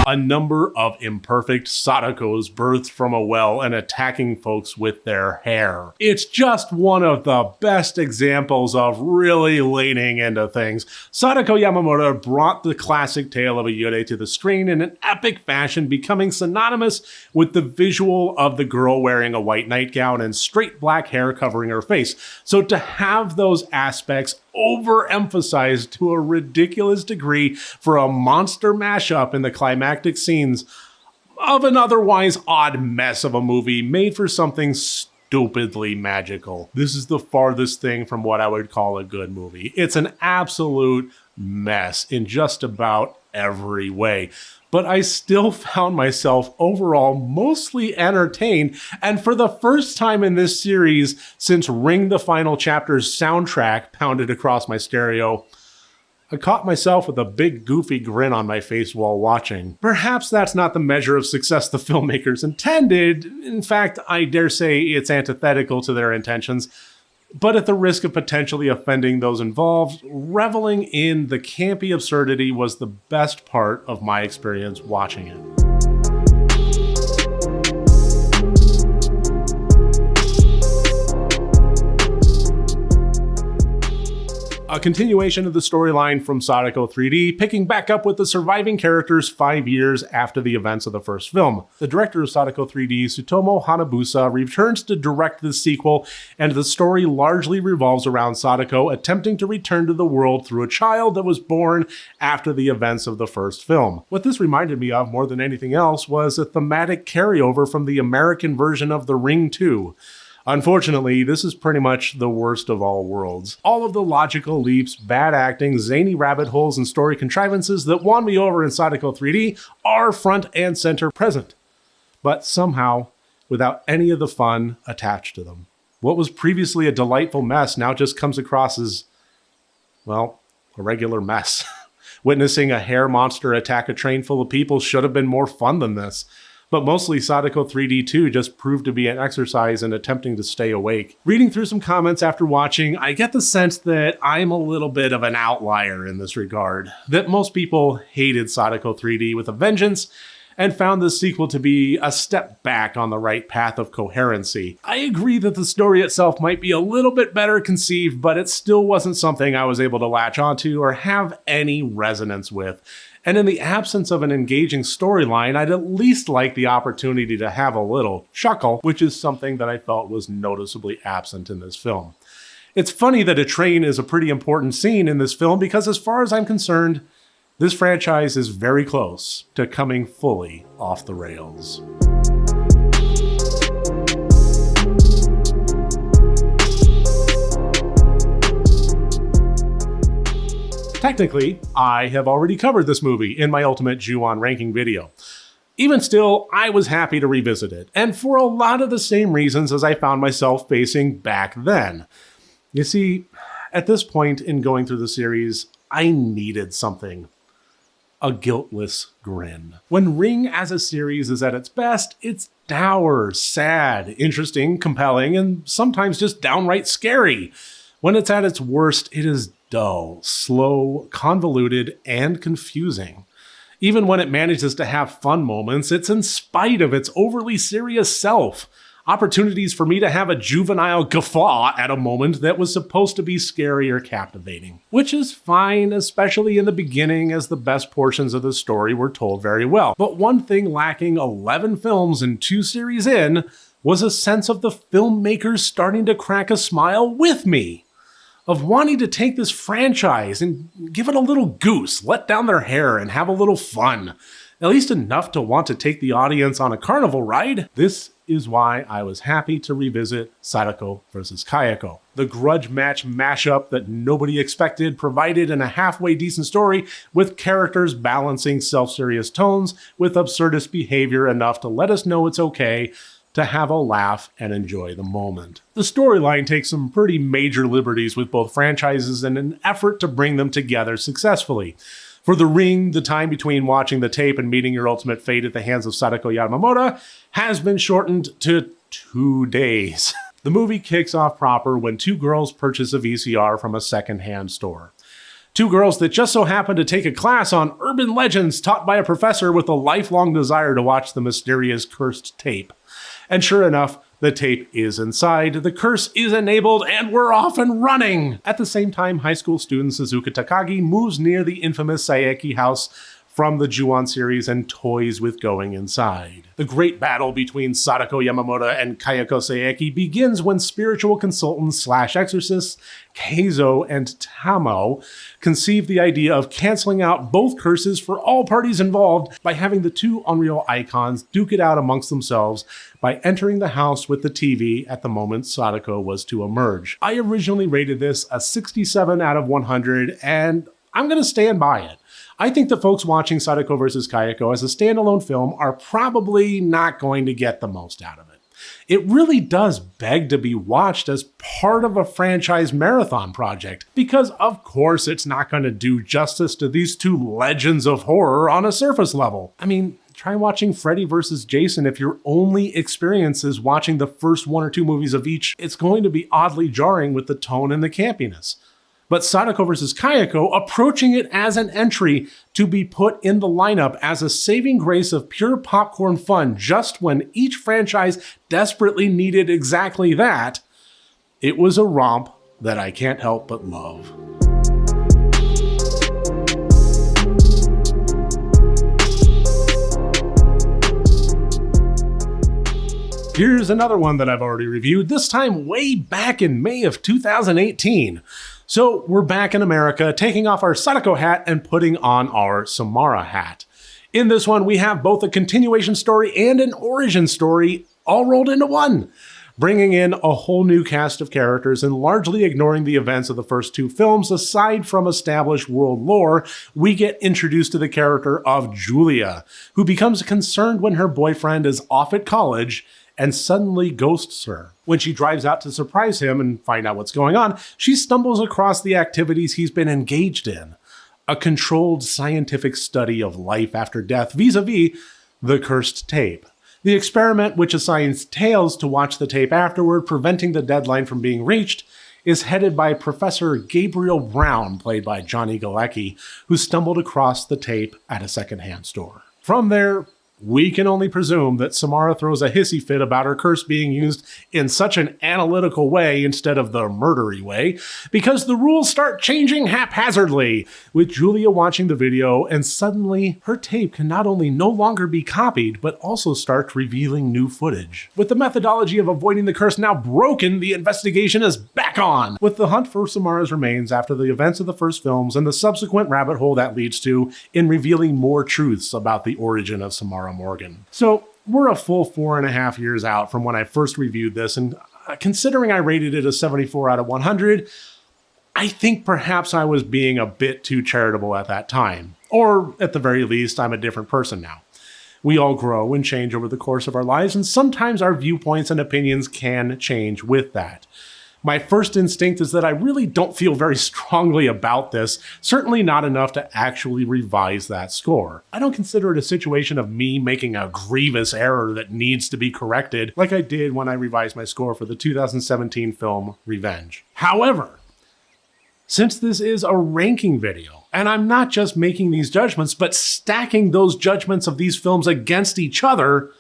A number of imperfect Sadakos birthed from a well and attacking folks with their hair. It's just one of the best examples of really leaning into things. Sadako Yamamoto brought the classic tale of a yurei to the screen in an epic fashion, becoming synonymous with the visual of the girl wearing a white nightgown and straight black hair covering her face. So to have those aspects overemphasized to a ridiculous degree for a monster mashup in the climactic scenes of an otherwise odd mess of a movie made for something stupidly magical. This is the farthest thing from what I would call a good movie. It's an absolute mess in just about every way. But I still found myself overall mostly entertained, and for the first time in this series since Ring the Final Chapter's soundtrack pounded across my stereo, I caught myself with a big goofy grin on my face while watching. Perhaps that's not the measure of success the filmmakers intended. In fact, I dare say it's antithetical to their intentions. But at the risk of potentially offending those involved, reveling in the campy absurdity was the best part of my experience watching it. A continuation of the storyline from Sadako 3D, picking back up with the surviving characters 5 years after the events of the first film. The director of Sadako 3D, Tsutomu Hanabusa, returns to direct this sequel, and the story largely revolves around Sadako attempting to return to the world through a child that was born after the events of the first film. What this reminded me of more than anything else was a thematic carryover from the American version of The Ring 2. Unfortunately, this is pretty much the worst of all worlds. All of the logical leaps, bad acting, zany rabbit holes, and story contrivances that won me over in Sadako 3D are front and center present, but somehow without any of the fun attached to them. What was previously a delightful mess now just comes across as, well, a regular mess. Witnessing a hair monster attack a train full of people should have been more fun than this. But mostly Sadako 3D 2 just proved to be an exercise in attempting to stay awake. Reading through some comments after watching, I get the sense that I'm a little bit of an outlier in this regard. That most people hated Sadako 3D with a vengeance and found this sequel to be a step back on the right path of coherency. I agree that the story itself might be a little bit better conceived, but it still wasn't something I was able to latch onto or have any resonance with. And in the absence of an engaging storyline, I'd at least like the opportunity to have a little chuckle, which is something that I felt was noticeably absent in this film. It's funny that a train is a pretty important scene in this film because as far as I'm concerned, this franchise is very close to coming fully off the rails. Technically, I have already covered this movie in my Ultimate Ju-On ranking video. Even still, I was happy to revisit it, and for a lot of the same reasons as I found myself facing back then. You see, at this point in going through the series, I needed something. A guiltless grin. When Ring as a series is at its best, it's dour, sad, interesting, compelling, and sometimes just downright scary. When it's at its worst, it is dull, slow, convoluted, and confusing. Even when it manages to have fun moments, it's in spite of its overly serious self. Opportunities for me to have a juvenile guffaw at a moment that was supposed to be scary or captivating. Which is fine, especially in the beginning, as the best portions of the story were told very well. But one thing lacking 11 films and 2 series in was a sense of the filmmakers starting to crack a smile with me. Of wanting to take this franchise and give it a little goose, let down their hair, and have a little fun. At least enough to want to take the audience on a carnival ride. This is why I was happy to revisit Sadako vs. Kayako. The grudge match mashup that nobody expected, provided in a halfway decent story with characters balancing self-serious tones with absurdist behavior enough to let us know it's okay to have a laugh and enjoy the moment. The storyline takes some pretty major liberties with both franchises in an effort to bring them together successfully. For The Ring, the time between watching the tape and meeting your ultimate fate at the hands of Sadako Yamamoto has been shortened to 2 days. The movie kicks off proper when 2 girls purchase a VCR from a second-hand store. 2 girls that just so happen to take a class on urban legends taught by a professor with a lifelong desire to watch the mysterious cursed tape. And sure enough, the tape is inside, the curse is enabled, and we're off and running! At the same time, high school student Suzuka Takagi moves near the infamous Saeki house from the Ju-On series and toys with going inside. The great battle between Sadako Yamamoto and Kayako Saeki begins when spiritual consultants / exorcists Keizo and Tamo conceive the idea of canceling out both curses for all parties involved by having the 2 unreal icons duke it out amongst themselves by entering the house with the TV at the moment Sadako was to emerge. I originally rated this a 67 out of 100, and I'm going to stand by it. I think the folks watching Sadako vs. Kayako as a standalone film are probably not going to get the most out of it. It really does beg to be watched as part of a franchise marathon project, because of course it's not going to do justice to these 2 legends of horror on a surface level. I mean, try watching Freddy vs. Jason if your only experience is watching the first 1 or 2 movies of each. It's going to be oddly jarring with the tone and the campiness. But Sadako vs. Kayako, approaching it as an entry to be put in the lineup as a saving grace of pure popcorn fun just when each franchise desperately needed exactly that, it was a romp that I can't help but love. Here's another one that I've already reviewed, this time way back in May of 2018. So we're back in America, taking off our Sadako hat and putting on our Samara hat. In this one, we have both a continuation story and an origin story all rolled into one, bringing in a whole new cast of characters and largely ignoring the events of the first two films. Aside from established world lore, we get introduced to the character of Julia, who becomes concerned when her boyfriend is off at college and suddenly ghosts her. When she drives out to surprise him and find out what's going on, she stumbles across the activities he's been engaged in. A controlled scientific study of life after death vis-a-vis the cursed tape. The experiment, which assigns Tails to watch the tape afterward, preventing the deadline from being reached, is headed by Professor Gabriel Brown, played by Johnny Galecki, who stumbled across the tape at a secondhand store. From there, we can only presume that Samara throws a hissy fit about her curse being used in such an analytical way instead of the murdery way, because the rules start changing haphazardly, with Julia watching the video and suddenly her tape can not only no longer be copied, but also start revealing new footage. With the methodology of avoiding the curse now broken, the investigation is back on, with the hunt for Samara's remains after the events of the first films and the subsequent rabbit hole that leads to in revealing more truths about the origin of Samara Morgan. So we're a full 4.5 years out from when I first reviewed this, and considering I rated it a 74 out of 100, I think perhaps I was being a bit too charitable at that time. Or at the very least, I'm a different person now. We all grow and change over the course of our lives, and sometimes our viewpoints and opinions can change with that. My first instinct is that I really don't feel very strongly about this, certainly not enough to actually revise that score. I don't consider it a situation of me making a grievous error that needs to be corrected like I did when I revised my score for the 2017 film Revenge. However, since this is a ranking video, and I'm not just making these judgments, but stacking those judgments of these films against each other,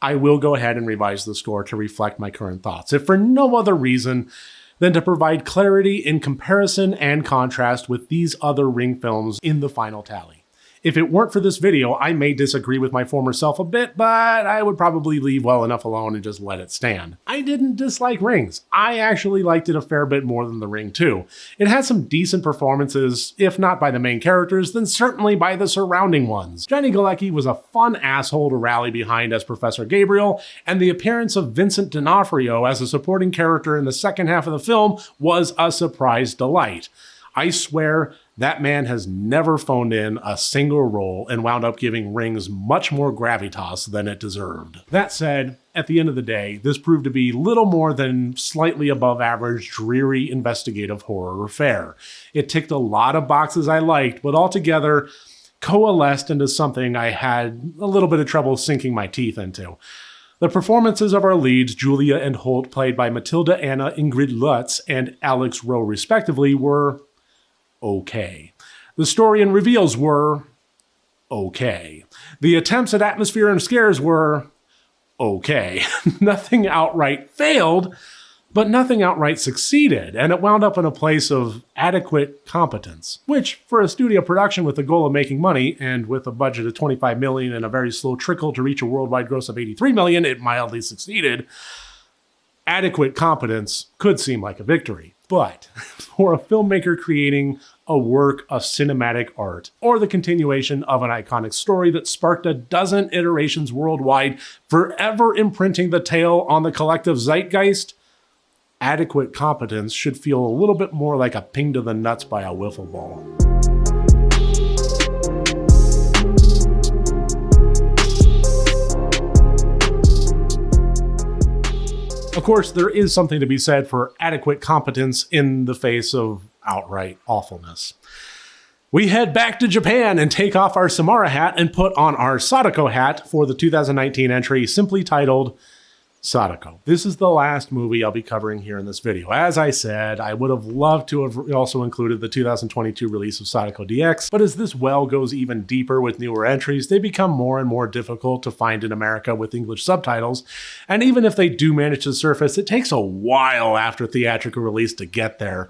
I will go ahead and revise the score to reflect my current thoughts, if for no other reason than to provide clarity in comparison and contrast with these other Ring films in the final tally. If it weren't for this video, I may disagree with my former self a bit, but I would probably leave well enough alone and just let it stand. I didn't dislike Rings. I actually liked it a fair bit more than The Ring 2. It had some decent performances, if not by the main characters, then certainly by the surrounding ones. Johnny Galecki was a fun asshole to rally behind as Professor Gabriel, and the appearance of Vincent D'Onofrio as a supporting character in the second half of the film was a surprise delight. I swear, that man has never phoned in a single role and wound up giving Rings much more gravitas than it deserved. That said, at the end of the day, this proved to be little more than slightly above average, dreary investigative horror fare. It ticked a lot of boxes I liked, but altogether coalesced into something I had a little bit of trouble sinking my teeth into. The performances of our leads, Julia and Holt, played by Matilda Anna Ingrid Lutz and Alex Rowe respectively, were okay. The story and reveals were okay. The attempts at atmosphere and scares were okay. Nothing outright failed, but nothing outright succeeded, and it wound up in a place of adequate competence, which, for a studio production with the goal of making money, and with a budget of $25 million and a very slow trickle to reach a worldwide gross of $83 million, it mildly succeeded. Adequate competence could seem like a victory. But for a filmmaker creating a work of cinematic art, or the continuation of an iconic story that sparked a dozen iterations worldwide, forever imprinting the tale on the collective zeitgeist, adequate competence should feel a little bit more like a ping to the nuts by a wiffle ball. Of course, there is something to be said for adequate competence in the face of outright awfulness. We head back to Japan and take off our Samara hat and put on our Sadako hat for the 2019 entry, simply titled Sadako. This is the last movie I'll be covering here in this video. As I said, I would have loved to have also included the 2022 release of Sadako DX, but as this well goes even deeper with newer entries, they become more and more difficult to find in America with English subtitles, and even if they do manage to surface, it takes a while after theatrical release to get there.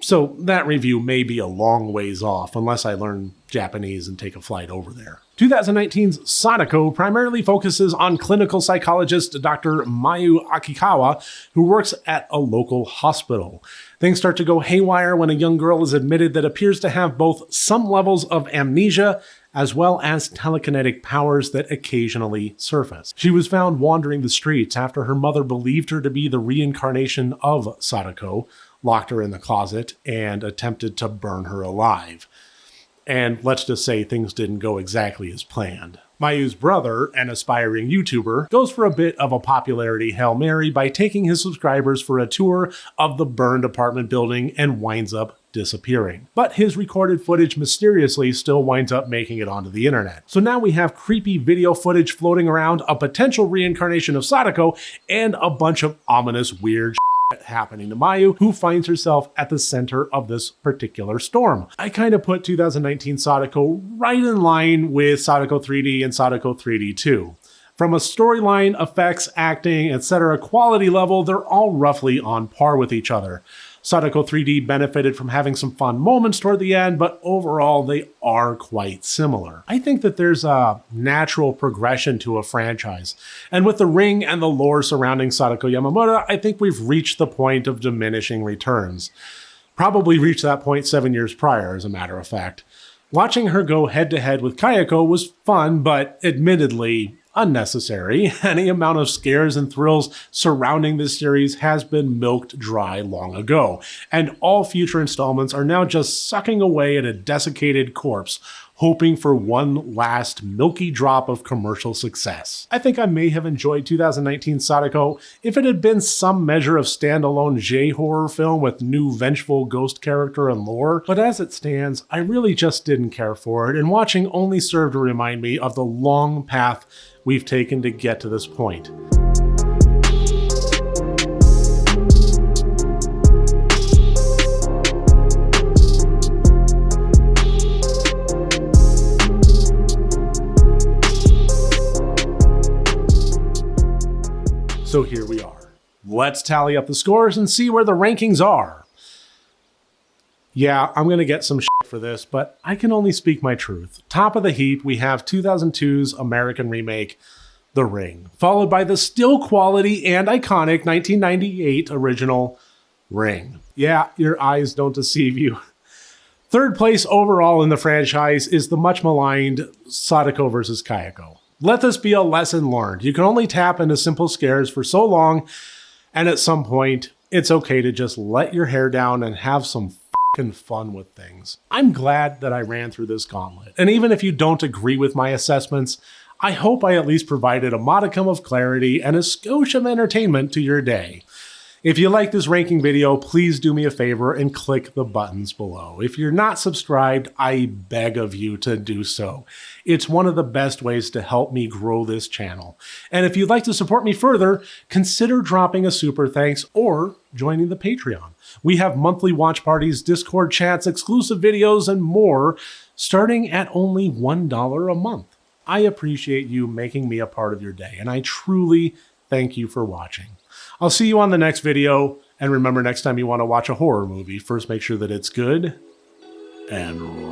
So that review may be a long ways off unless I learn Japanese and take a flight over there. 2019's Sadako primarily focuses on clinical psychologist Dr. Mayu Akikawa, who works at a local hospital. Things start to go haywire when a young girl is admitted that appears to have both some levels of amnesia as well as telekinetic powers that occasionally surface. She was found wandering the streets after her mother believed her to be the reincarnation of Sadako, locked her in the closet, and attempted to burn her alive. And let's just say things didn't go exactly as planned. Mayu's brother, an aspiring YouTuber, goes for a bit of a popularity Hail Mary by taking his subscribers for a tour of the burned apartment building and winds up disappearing. But his recorded footage mysteriously still winds up making it onto the internet. So now we have creepy video footage floating around, a potential reincarnation of Sadako, and a bunch of ominous weird happening to Mayu, who finds herself at the center of this particular storm. I kind of put 2019 Sadako right in line with Sadako 3D and Sadako 3D 2. From a storyline, effects, acting, etc. quality level, they're all roughly on par with each other. Sadako 3D benefited from having some fun moments toward the end, but overall they are quite similar. I think that there's a natural progression to a franchise, and with the ring and the lore surrounding Sadako Yamamoto, I think we've reached the point of diminishing returns. Probably reached that point 7 years prior, as a matter of fact. Watching her go head-to-head with Kayako was fun, but admittedly unnecessary. Any amount of scares and thrills surrounding this series has been milked dry long ago, and all future installments are now just sucking away at a desiccated corpse, hoping for one last milky drop of commercial success. I think I may have enjoyed 2019 Sadako if it had been some measure of standalone J-horror film with new vengeful ghost character and lore, but as it stands, I really just didn't care for it, and watching only served to remind me of the long path we've taken to get to this point. So here we are. Let's tally up the scores and see where the rankings are. Yeah, I'm gonna get some shit for this, but I can only speak my truth. Top of the heap, we have 2002's American remake, The Ring, followed by the still quality and iconic 1998 original Ring. Yeah, your eyes don't deceive you. Third place overall in the franchise is the much maligned Sadako vs. Kayako. Let this be a lesson learned. You can only tap into simple scares for so long, and at some point, it's okay to just let your hair down and have some fucking fun with things. I'm glad that I ran through this gauntlet, and even if you don't agree with my assessments, I hope I at least provided a modicum of clarity and a skosh of entertainment to your day. If you like this ranking video, please do me a favor and click the buttons below. If you're not subscribed, I beg of you to do so. It's one of the best ways to help me grow this channel. And if you'd like to support me further, consider dropping a super thanks or joining the Patreon. We have monthly watch parties, Discord chats, exclusive videos, and more, starting at only $1 a month. I appreciate you making me a part of your day, and I truly thank you for watching. I'll see you on the next video, and remember, next time you want to watch a horror movie, first make sure that it's good and